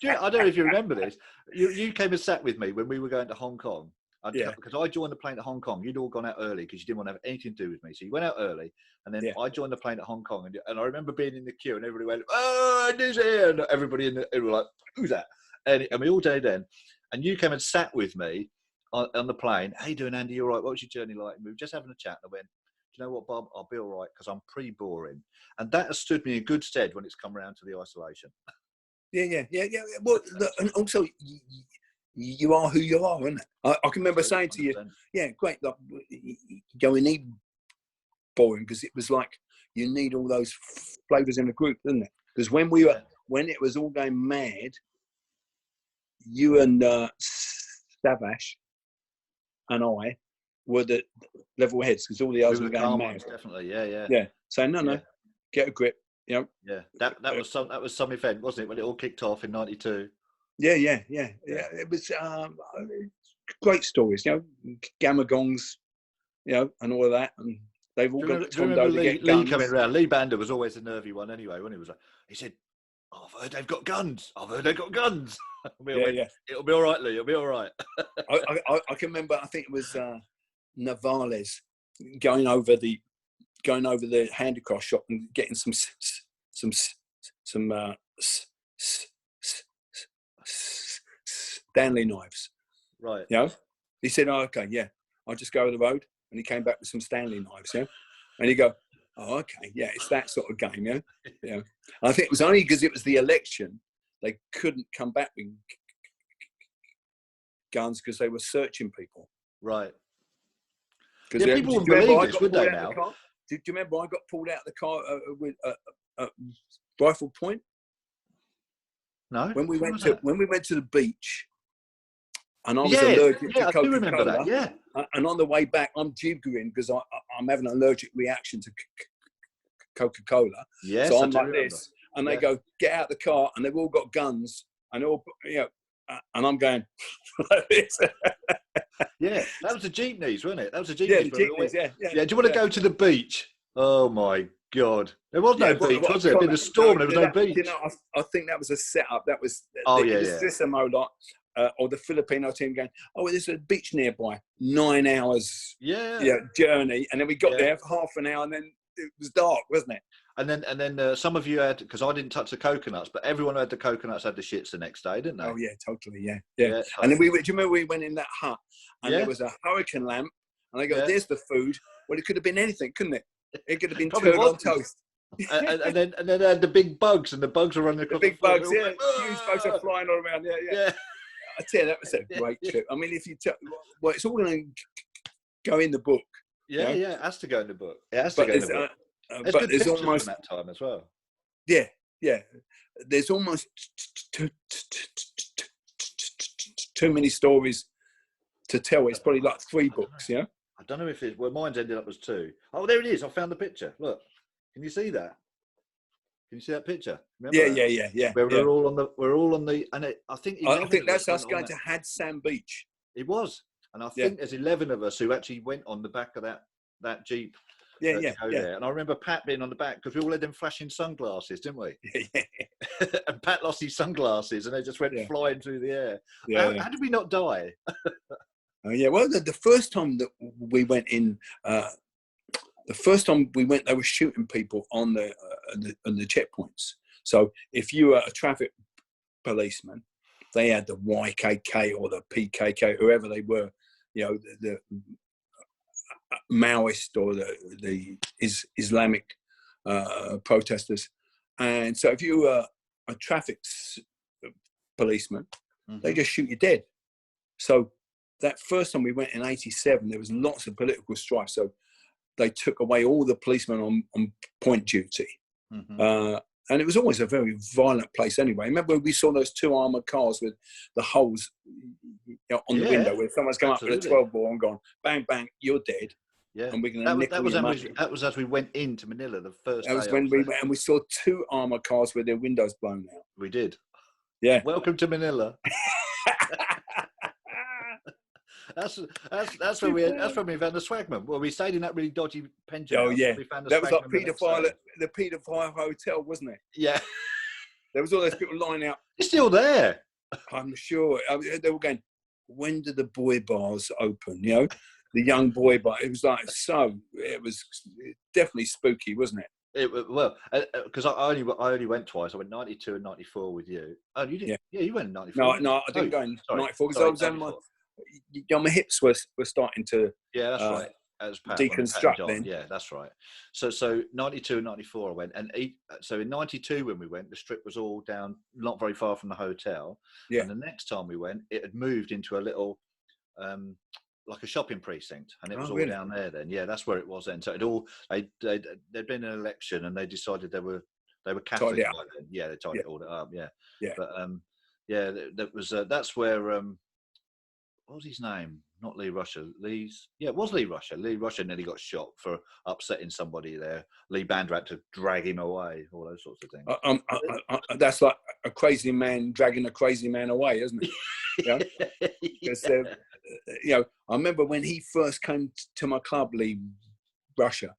Speaker 1: don't know if you remember this. You came and sat with me when we were going to Hong Kong. Because I joined the plane to Hong Kong. You'd all gone out early because you didn't want to have anything to do with me. So you went out early, and then I joined the plane to Hong Kong. And I remember being in the queue, and everybody went, "Oh, this here!" And everybody in the were like, "Who's that?" And we all did then. And you came and sat with me on the plane. How you doing, Andy? You all right? What was your journey like? And we were just having a chat. And I went, "Do you know what, Bob? I'll be all right because I'm pretty boring." And that has stood me in good stead when it's come around to the isolation.
Speaker 2: Yeah. Well, and also, you are who you are, isn't it? I can remember saying to you, 100%. Great, like, you need boring, because it was like you need all those flavours in the group, didn't it? Because when it was all going mad, you and Savash and I were the level heads, because all the others were going mad.
Speaker 1: Definitely, yeah.
Speaker 2: So no, get a grip,
Speaker 1: Yeah, that was some event, wasn't it, when it all kicked off in '92?
Speaker 2: Yeah. It was great stories, gamma gongs, and all of that, and they've all got
Speaker 1: do you remember Lee coming around? Lee Bander was always a nervy one anyway. When he was like, he said, "Oh, I've heard they've got guns. It'll be all right, Lee. It'll be all right."
Speaker 2: I can remember. I think it was Navales going over the handicraft shop and getting some Stanley knives.
Speaker 1: Right.
Speaker 2: He said, "Oh, okay, yeah, I'll just go over the road." And he came back with some Stanley knives, And you go, "Oh, okay, yeah, it's that sort of game, yeah." I think it was only because it was the election they couldn't come back with guns, because they were searching people.
Speaker 1: Right.
Speaker 2: Because
Speaker 1: people wouldn't believe this, would they now?
Speaker 2: Do you remember I got pulled out of the car with a rifle point?
Speaker 1: No.
Speaker 2: When we went to the beach, and I was allergic to Coca-Cola. I do remember that. Yeah. And on the way back, I'm giggling because I'm having an allergic reaction to Coca-Cola.
Speaker 1: Yes,
Speaker 2: so I'm like this, and they go, "Get out the car," and they've all got guns, and they're all, and I'm going like this.
Speaker 1: Yeah, that was the jeepneys, wasn't it? That was the jeepneys.
Speaker 2: Yeah, the jeepneys.
Speaker 1: Yeah. Do you want to go to the beach? Oh my God, there was no beach, was there? It'd been a storm. There was no beach.
Speaker 2: I think that was a setup. That was the Sissamo lot, or the Filipino team going, "Oh, there's a beach nearby." 9 hours, journey, and then we got there for half an hour, and then it was dark, wasn't it?
Speaker 1: And then some of you had, because I didn't touch the coconuts, but everyone who had the coconuts had the shits the next day, didn't they?
Speaker 2: Oh yeah, totally, yeah.
Speaker 1: Yeah,
Speaker 2: And then do you remember we went in that hut and there was a hurricane lamp, and they go, "There's the food." Well, it could have been anything, couldn't it? It could have been turd on toast.
Speaker 1: and then they had the big bugs, and the bugs were running across
Speaker 2: the big
Speaker 1: floor.
Speaker 2: bugs. Yeah, huge bugs are flying all around. Yeah. I tell you, that was a great trip. I mean, if you well, it's all going to go in the book.
Speaker 1: Yeah, it has to go in the book. It has to go in the book.
Speaker 2: But there's almost
Speaker 1: that time as well.
Speaker 2: Yeah. There's almost too many stories to tell. It's probably like 3 books. Yeah.
Speaker 1: I don't know if it. Well, mine's ended up as 2. Oh, there it is. I found the picture. Look, can you see that? Can you see that picture?
Speaker 2: Remember that? Yeah.
Speaker 1: Where we're all on the, and I think
Speaker 2: that's us going to Hadsand Beach.
Speaker 1: It was, and I think there's 11 of us who actually went on the back of that Jeep.
Speaker 2: Yeah.
Speaker 1: There. And I remember Pat being on the back because we all had them flashing sunglasses, didn't we?
Speaker 2: Yeah.
Speaker 1: And Pat lost his sunglasses, and they just went flying through the air. How did we not die?
Speaker 2: Well, the first time that we went in, they were shooting people on the checkpoints. So if you were a traffic policeman, they had the YKK or the PKK, whoever they were, the Maoist or the Islamic protesters. And so if you were a traffic policeman, they just shoot you dead. So that first time we went in 87, there was lots of political strife. So they took away all the policemen on point duty. And it was always a very violent place anyway. Remember we saw those 2 armoured cars with the holes on the window where someone's come up with a 12 ball and gone, bang, bang, you're dead.
Speaker 1: Yeah,
Speaker 2: and we're going to
Speaker 1: that was as we went into Manila the first day.
Speaker 2: That was when we went, and we saw 2 armoured cars with their windows blown out.
Speaker 1: We did.
Speaker 2: Yeah.
Speaker 1: Welcome to Manila. That's when we found the Swagman. Well, we stayed in that really dodgy pension.
Speaker 2: Oh yeah,
Speaker 1: we found
Speaker 2: that was like the paedophile hotel, wasn't it?
Speaker 1: Yeah.
Speaker 2: There was all those people lining out.
Speaker 1: It's still there.
Speaker 2: I'm sure. They were going, when do the boy bars open? The young boy bar. It was like it was definitely spooky, wasn't it?
Speaker 1: Because I only went twice. I went 92 and 94 with you. Oh, you did? Yeah, you went in 94.
Speaker 2: No, I didn't go in 94 because I was on my hips were starting to.
Speaker 1: Yeah, that's right. As
Speaker 2: deconstruct then.
Speaker 1: Yeah, that's right. So 92 and 94 I went, and so in 92 when we went, the strip was all down, not very far from the hotel.
Speaker 2: Yeah.
Speaker 1: And the next time we went, it had moved into a little, like a shopping precinct, and it was all down there then. Yeah, that's where it was then. So there'd been an election, and they decided they were Catholic by then. Yeah, they tied it all up. Yeah. But that was that's where what was his name? Not Lee Rusher. It was Lee Rusher. Lee Rusher nearly got shot for upsetting somebody there. Lee Bandra had to drag him away. All those sorts of things.
Speaker 2: That's like a crazy man dragging a crazy man away, isn't it? Because I remember when he first came to my club, Lee Rusher,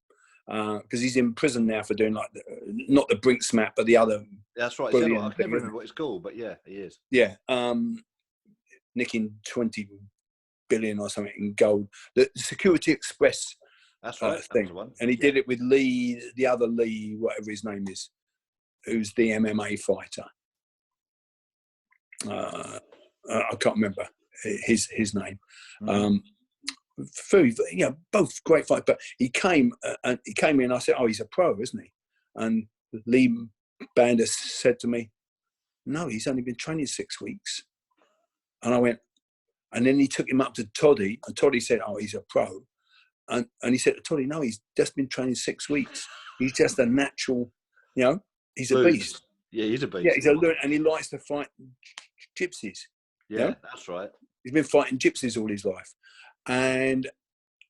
Speaker 2: because he's in prison now for doing like not the Brinks map, but the other.
Speaker 1: That's right. I can't remember what it's called, but yeah, he is.
Speaker 2: Yeah, nicking 20 billion or something in gold. The Security Express.
Speaker 1: That's right.
Speaker 2: Thing.
Speaker 1: That was the one.
Speaker 2: And he did it with Lee, the other Lee, whatever his name is, who's the MMA fighter. I can't remember his name. Both great fights. But he came in. I said, "Oh, he's a pro, isn't he?" And Lee Banders said to me, "No, he's only been training 6 weeks." And I went, and then he took him up to Toddy, and Toddy said, "Oh, he's a pro." And he said to Toddy, "No, he's just been training 6 weeks. He's just a natural, he's a beast."
Speaker 1: Yeah, he's a beast.
Speaker 2: Yeah, he's a learner, and he likes to fight gypsies.
Speaker 1: Yeah, that's right.
Speaker 2: He's been fighting gypsies all his life. And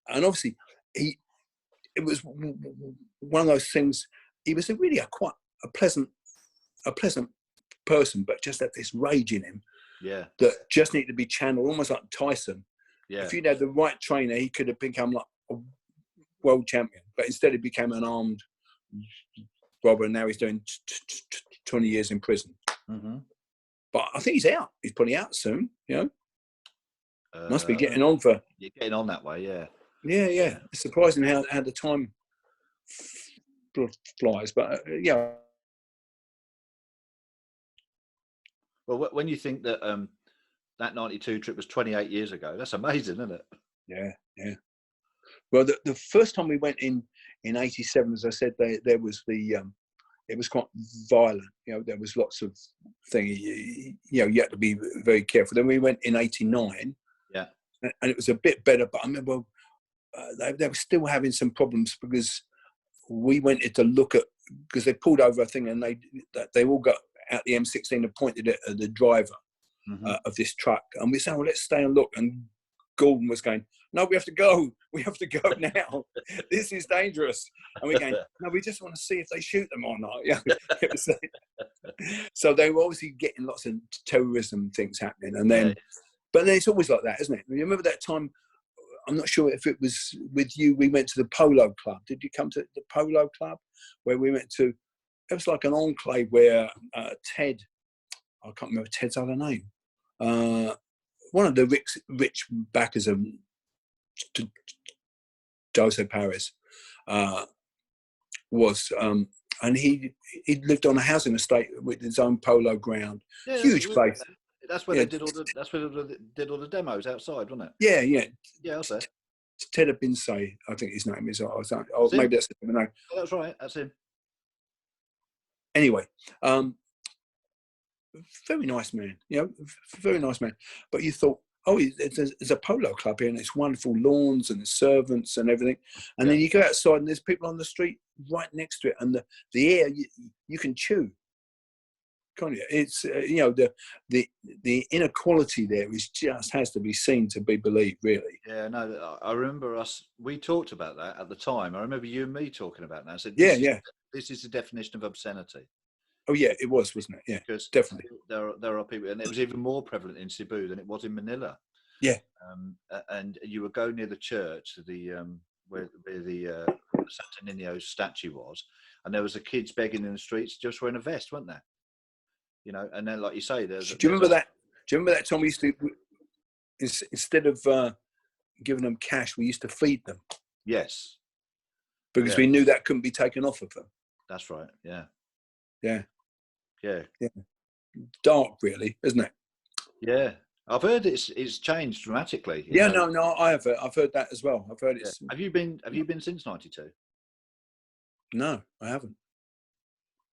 Speaker 2: obviously, it was one of those things. He was really quite a pleasant person, but just had this rage in him.
Speaker 1: Yeah.
Speaker 2: That just needed to be channeled, almost like Tyson.
Speaker 1: Yeah.
Speaker 2: If he'd had the right trainer, he could have become like a world champion. But instead, he became an armed robber, and now he's doing 20 years in prison. Mm-hmm. But I think he's out. He's probably out soon. Must be getting on for.
Speaker 1: You're getting on that way, yeah.
Speaker 2: Yeah. It's surprising how the time flies, but yeah.
Speaker 1: Well, when you think that that 92 trip was 28 years ago, that's amazing, isn't it?
Speaker 2: Yeah, yeah. Well, the first time we went in '87, as I said, there was it was quite violent. There was lots of things. You had to be very careful. Then we went in '89.
Speaker 1: Yeah.
Speaker 2: And it was a bit better, but I remember they were still having some problems because we went in to look at, because they pulled over a thing and they all got out the M16 and pointed at the driver of this truck. And we said, well, let's stay and look. And Gordon was going, no, we have to go. We have to go now. This is dangerous. And we're going, no, we just want to see if they shoot them or not. So they were obviously getting lots of terrorism things happening. And then, but then it's always like that, isn't it? You remember that time, I'm not sure if it was with you, we went to the Polo Club. Did you come to the Polo Club? Where we went to, it was like an enclave where Ted, I can't remember Ted's other name, one of the rich backers of Jose Paris was, and he lived on a housing estate with his own polo ground, huge place.
Speaker 1: That's where they did all the. That's where they did all the demos outside, wasn't it?
Speaker 2: Yeah, yeah.
Speaker 1: Yeah, I was there.
Speaker 2: Ted Abinsay, I think his name is. Oh, maybe that's him. No,
Speaker 1: that's right. That's him.
Speaker 2: Anyway, very nice man. Very nice man. But you thought, oh, there's a polo club here, and it's wonderful lawns and servants and everything. And then you go outside, and there's people on the street right next to it, and the air you can chew. Can't you? It's the inequality there just has to be seen to be believed, really.
Speaker 1: Yeah, no, I remember we talked about that at the time. I remember you and me talking about that. I said, this is the definition of obscenity.
Speaker 2: Oh yeah, it was, wasn't it? Yeah,
Speaker 1: because
Speaker 2: definitely.
Speaker 1: There are people, and it was even more prevalent in Cebu than it was in Manila.
Speaker 2: Yeah.
Speaker 1: And you would go near the church, where the Santa Nino's statue was, and there was the kids begging in the streets just wearing a vest, weren't there? And then, like you say, do you
Speaker 2: remember that? Do you remember that time we used to, instead of giving them cash, we used to feed them?
Speaker 1: Yes.
Speaker 2: Because we knew that couldn't be taken off of them.
Speaker 1: That's right. Yeah.
Speaker 2: Yeah.
Speaker 1: Yeah.
Speaker 2: Yeah. Dark, really, isn't it?
Speaker 1: Yeah. I've heard it's changed dramatically.
Speaker 2: Yeah, no, I've heard that as well. I've heard it's.
Speaker 1: Have you been since '92?
Speaker 2: No, I haven't.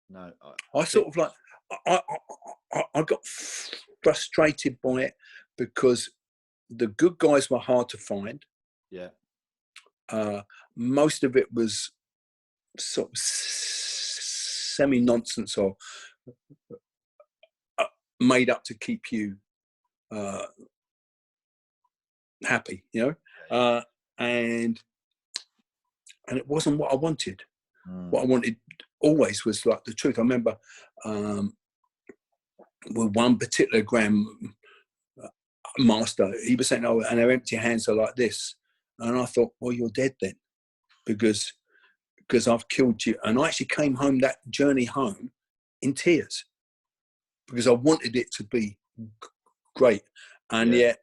Speaker 1: No,
Speaker 2: I sort of like I got frustrated by it because the good guys were hard to find.
Speaker 1: Yeah.
Speaker 2: Most of it was sort of semi-nonsense or made up to keep you happy, and it wasn't what I wanted. What I wanted always was like the truth. I remember with one particular Grand Master, he was saying, "Oh, and their empty hands are like this," and I thought, "Well, you're dead then, because I've killed you." And I actually came home that journey home in tears because I wanted it to be great, and yet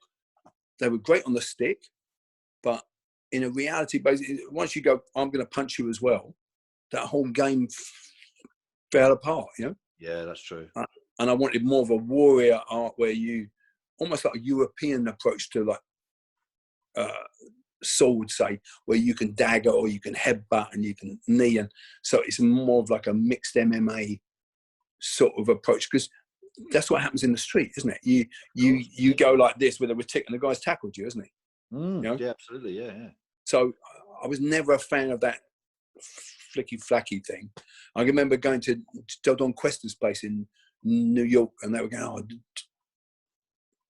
Speaker 2: they were great on the stick, but in a reality, basically, once you go, "I'm going to punch you as well," that whole game fell apart,
Speaker 1: Yeah, that's true.
Speaker 2: And I wanted more of a warrior art where you, almost like a European approach to like sword, say, where you can dagger or you can headbutt and you can knee, and so it's more of like a mixed MMA sort of approach, because that's what happens in the street, isn't it? You go like this with a retic and the guy's tackled you, isn't he?
Speaker 1: Yeah, absolutely, yeah.
Speaker 2: So I was never a fan of that flicky flacky thing. I remember going to Don Questa's place in New York, and they were going, "Oh,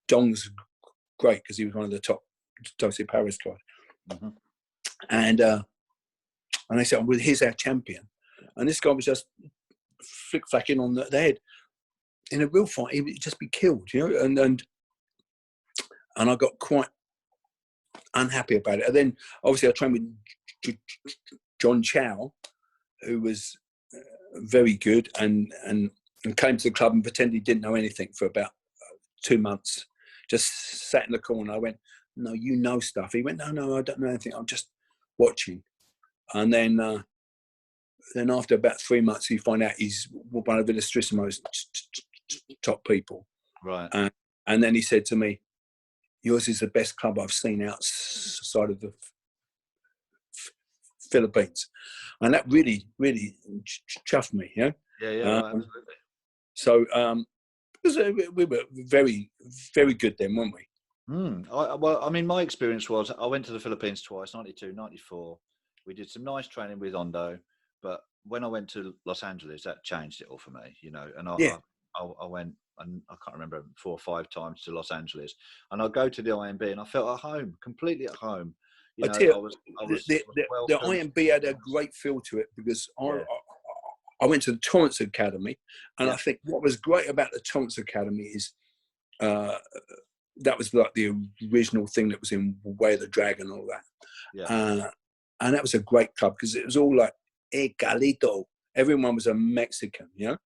Speaker 2: Don's great," because he was one of the top Jose Paris guys. And they said, "Well, here's our champion," and this guy was just flick flacking on the head. In a real fight, he would just be killed, and I got quite unhappy about it. And then obviously I trained with John Chow, who was very good, and came to the club and pretended he didn't know anything for about 2 months. Just sat in the corner. I went, "No, you know stuff." He went, No, I don't know anything. I'm just watching." And then then after about 3 months, you find out he's one of Illustrisimo's top people.
Speaker 1: Right.
Speaker 2: And then he said to me, yours is the best club I've seen outside of the Philippines. And that really, really chuffed me,
Speaker 1: Yeah, right, absolutely.
Speaker 2: So because we were very, very good then, weren't we?
Speaker 1: Well, I mean, my experience was I went to the Philippines twice, 92, 94. We did some nice training with Ondo, but when I went to Los Angeles, that changed it all for me, you know. And I went, and I can't remember, 4 or 5 times to Los Angeles, and I go to the IMB, and I felt at home, completely at home. You know, I was
Speaker 2: the IMB had a great feel to it, because I went to the Torrance Academy, and I think what was great about the Torrance Academy is that was like the original thing that was in Way of the Dragon and all that. And that was a great club, because it was all like Galito. Everyone was a Mexican, you know,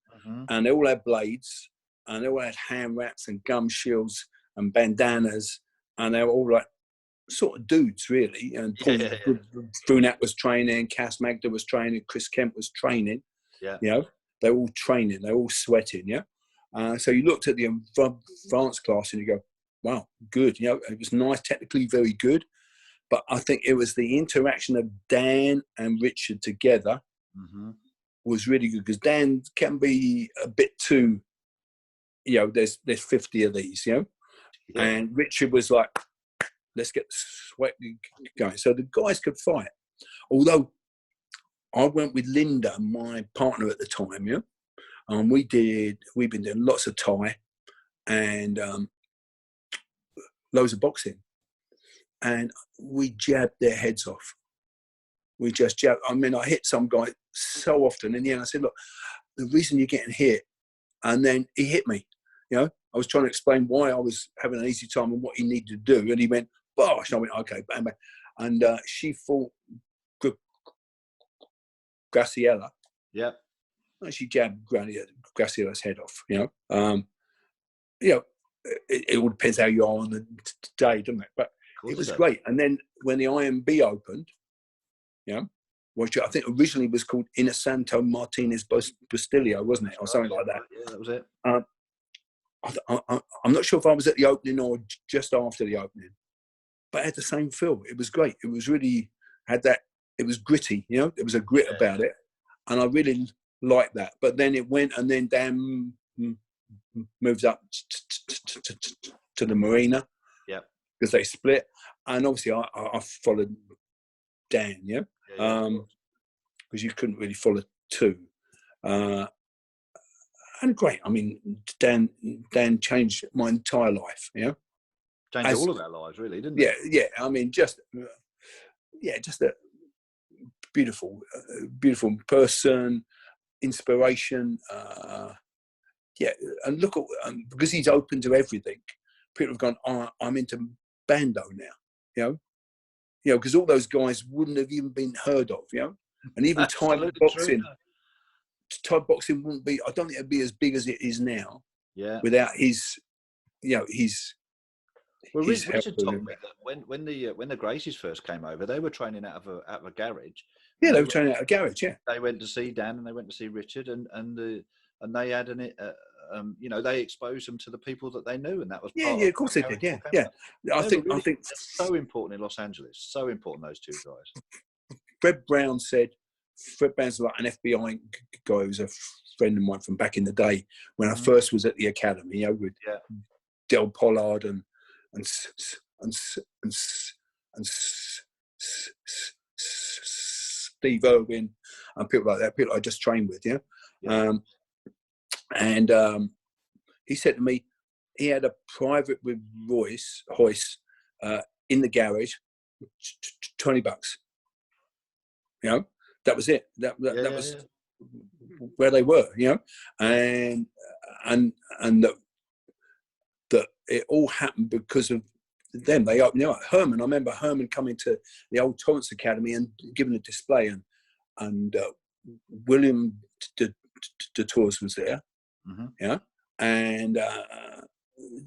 Speaker 2: and they all had blades, and they all had hand wraps and gum shields and bandanas, and they were all like sort of dudes, really. And Paul Brunat was training, Cass Magda was training, Chris Kemp was training. You know, they were all training, they were all sweating. So you looked at the advanced class and you go, wow, good. You know, it was nice, technically very good. But I think it was the interaction of Dan and Richard together was really good, because Dan can be a bit too, you know, there's 50 of these, you know. And Richard was like, let's get the sweat going. So the guys could fight. Although I went with Linda, my partner at the time, yeah. And we've been doing lots of Thai and loads of boxing. And we jabbed their heads off. We just jabbed. I mean, I hit some guy so often. In the end, I said, look, the reason you're getting hit, and then he hit me. You know, I was trying to explain why I was having an easy time and what he needed to do. And he went, bosh. And I went, okay, bang, bang. And she fought Graciela.
Speaker 1: Yeah.
Speaker 2: And she jabbed Graciela's head off, you know. You know, it all depends how you are on the day, doesn't it? But it was great. And then when the IMB opened, you know, which I think originally was called Inosanto Martinez Bustillo, wasn't it? Or something like that.
Speaker 1: Yeah, that was it.
Speaker 2: I'm not sure if I was at the opening or just after the opening, but it had the same feel. It was great. It was really had that. It was gritty, you know. There was a grit about it, and I really liked that. But then it went, and then Dan moves up to the Marina, because they split, and obviously I followed Dan, because you couldn't really follow two. And great. I mean, Dan changed my entire life. You know,
Speaker 1: changed all of our lives, really, didn't it?
Speaker 2: Yeah. I mean, just a beautiful person, inspiration. And look at because he's open to everything. People have gone, oh, I'm into bando now. You know, because all those guys wouldn't have even been heard of. You know, and even Thai boxing. Thai boxing wouldn't be. I don't think it'd be as big as it is now. Yeah. Without his, you know, his.
Speaker 1: Well, Richard told me that when the Gracies first came over, they were training out of a garage.
Speaker 2: Yeah, they were training out of a garage. Yeah.
Speaker 1: They went to see Dan and they went to see Richard, and they had you know, they exposed them to the people that they knew, and that was
Speaker 2: part of course they did. Yeah. I think
Speaker 1: that's so important in Los Angeles. So important, those two guys.
Speaker 2: Fred Brown's like an FBI guy who's a friend of mine from back in the day when I first was at the academy, you know, with Del Pollard and Steve Irwin and people like that, people I just trained with, he said to me he had a private with Royce in the garage, $20, you know. That was it. That was where they were, you know, and that it all happened because of them. They opened up. Herman, I remember Herman coming to the old Torrance Academy and giving a display, and William de Tours was there, and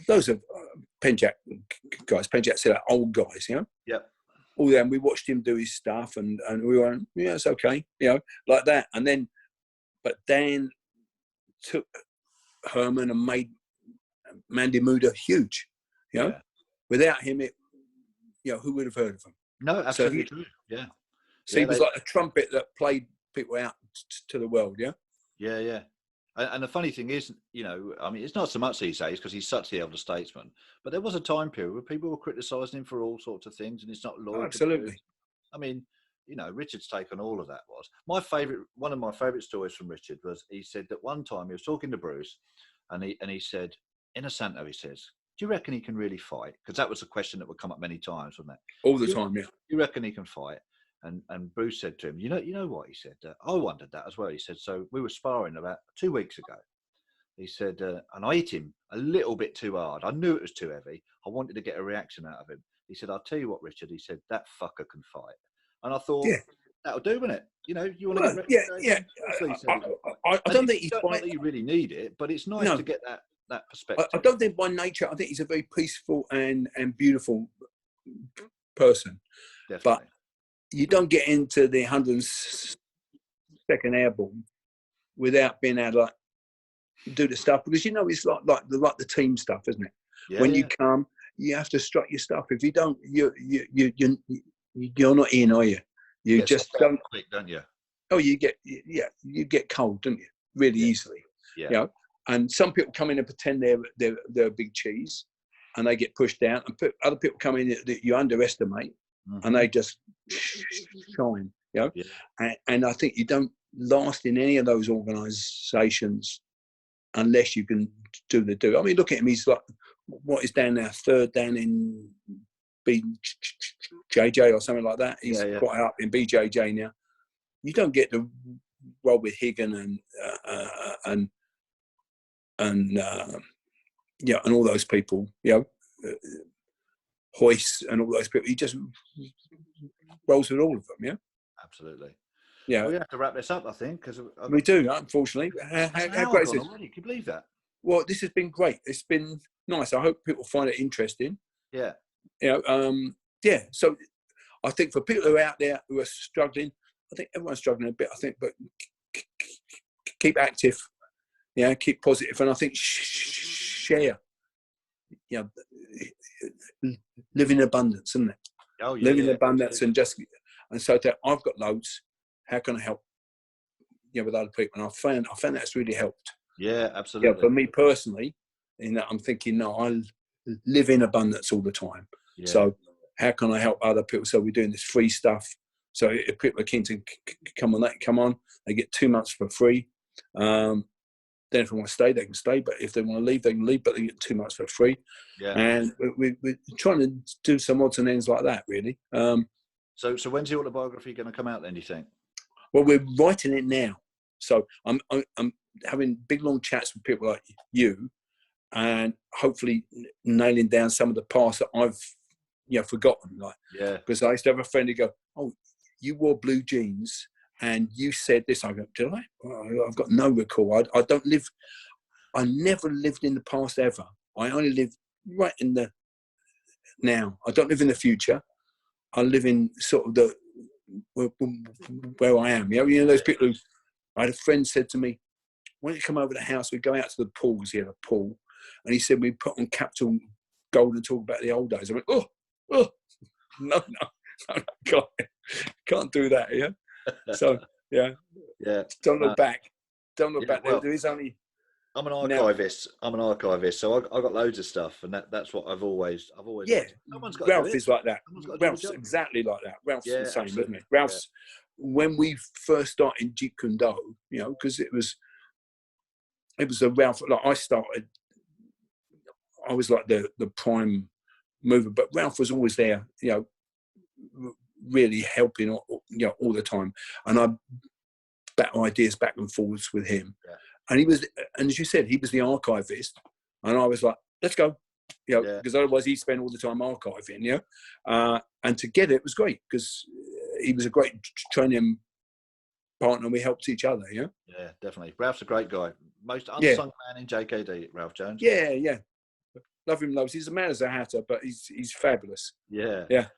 Speaker 2: those are Penjac guys. Penjac said old guys, you know. all them. We watched him do his stuff, and we went, yeah, it's okay, like that. And then, but Dan took Herman and made Mandy Muda huge. Without him, who would have heard of him?
Speaker 1: No, absolutely true. Yeah.
Speaker 2: So he was like a trumpet that played people out to the world. Yeah.
Speaker 1: Yeah, yeah. And the funny thing is, I mean, it's not so much these days because he's such the elder statesman, but there was a time period where people were criticising him for all sorts of things, and it's not loyal.
Speaker 2: Absolutely.
Speaker 1: I mean, Richard's take on all of that was one of my favourite stories from Richard was he said that one time he was talking to Bruce, and he said, in a Santo, he says, do you reckon he can really fight? Because that was a question that would come up many times, wasn't it?
Speaker 2: All the time, yeah.
Speaker 1: Do you reckon he can fight? And Bruce said to him, you know what? He said, I wondered that as well. He said, so we were sparring about 2 weeks ago. He said, and I hit him a little bit too hard. I knew it was too heavy. I wanted to get a reaction out of him. He said, I'll tell you what, Richard. He said, that fucker can fight. And I thought, that'll do, wouldn't it? You want to get reputation?
Speaker 2: I don't think he's
Speaker 1: not that you really need it, but it's nice to get that perspective.
Speaker 2: I don't think by nature, I think he's a very peaceful and beautiful person.
Speaker 1: Definitely.
Speaker 2: But you don't get into the 102nd Airborne without being able to do the stuff, because it's like the team stuff, isn't it? Yeah, when you come, you have to strut your stuff. If you don't, you're not in, are you? You just don't.
Speaker 1: Quick, don't you?
Speaker 2: Oh, you get cold, don't you? Really easily.
Speaker 1: Yeah.
Speaker 2: And some people come in and pretend they're a big cheese, and they get pushed down. And other people come in that you underestimate, and they just shine. Yeah. And I think you don't last in any of those organisations unless you can do. I mean, look at him. He's like, what is down now? Third down in BJJ or something like that. He's quite up in BJJ now. You don't get to roll with Higgin and all those people, Hoyce and all those people. He just rolls with all of them, yeah?
Speaker 1: Absolutely.
Speaker 2: Yeah.
Speaker 1: We have to wrap this up, I think, because
Speaker 2: we do, unfortunately. How great is it?
Speaker 1: Can you believe that?
Speaker 2: Well, this has been great. It's been nice. I hope people find it interesting.
Speaker 1: Yeah.
Speaker 2: So I think for people who are out there who are struggling, I think everyone's struggling a bit, but keep active. Yeah, keep positive, and I think share. Live in abundance, isn't it?
Speaker 1: Oh, yeah,
Speaker 2: live in abundance, and so that I've got loads. How can I help? With other people, and I found that's really helped.
Speaker 1: Yeah, absolutely.
Speaker 2: Yeah, for me personally, in that I'm thinking, no, I live in abundance all the time. Yeah. So how can I help other people? So we're doing this free stuff. So if people are keen to come on, they get 2 months for free. Then if they want to stay, they can stay. But if they want to leave, they can leave. But they get 2 months for free.
Speaker 1: Yeah.
Speaker 2: And we're trying to do some odds and ends like that, really.
Speaker 1: So when's the autobiography going to come out then, do you think?
Speaker 2: Well, we're writing it now. So I'm having big, long chats with people like you, and hopefully nailing down some of the past that I've forgotten. Because I used to have a friend who go, "Oh, you wore blue jeans and you said this." I go, "Did I?" Well, I've got no recall. I never lived in the past ever. I only live right in the now. I don't live in the future. I live in sort of the where I am. Those people who, I had a friend said to me, "Why don't you come over to the house? We go out to the pools." He had a pool, and he said we put on Capital Gold and talk about the old days. I went, "Oh, no, can't do that." Yeah. So yeah. Don't look back. Don't look back. Well, there is only.
Speaker 1: I'm an archivist. So I got loads of stuff, and that's what I've always.
Speaker 2: Yeah. Ralph is like that. Ralph's exactly like that. Ralph's the same, isn't he? Ralph's when we first started Jeet Kune Do, because it was a Ralph. Like I started, I was like the prime mover, but Ralph was always there, really helping, all the time, and I battle ideas back and forwards with him. Yeah. And he was, and as you said, he was the archivist, and I was like, "Let's go," because otherwise he'd spend all the time archiving, and together it was great because he was a great training partner, and we helped each other, Yeah,
Speaker 1: definitely. Ralph's a great guy, most unsung man in JKD, Ralph Jones.
Speaker 2: Yeah. Love him loads. He's a man as a hatter, but he's fabulous.
Speaker 1: Yeah.
Speaker 2: Yeah.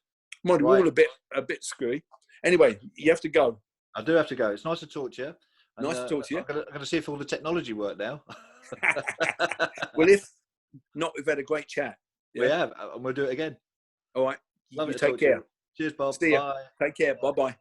Speaker 2: Mind you, we're all a bit screwy. Anyway, you have to go.
Speaker 1: I do have to go. It's nice to talk to you. And,
Speaker 2: nice to talk to you.
Speaker 1: I'm going to see if all the technology work now.
Speaker 2: Well, if not, we've had a great chat.
Speaker 1: Yeah? We have, and we'll do it again.
Speaker 2: All right.
Speaker 1: Love
Speaker 2: you
Speaker 1: it.
Speaker 2: Take care.
Speaker 1: Cheers, Bob.
Speaker 2: See you.
Speaker 1: Bye.
Speaker 2: Take care. Bye-bye.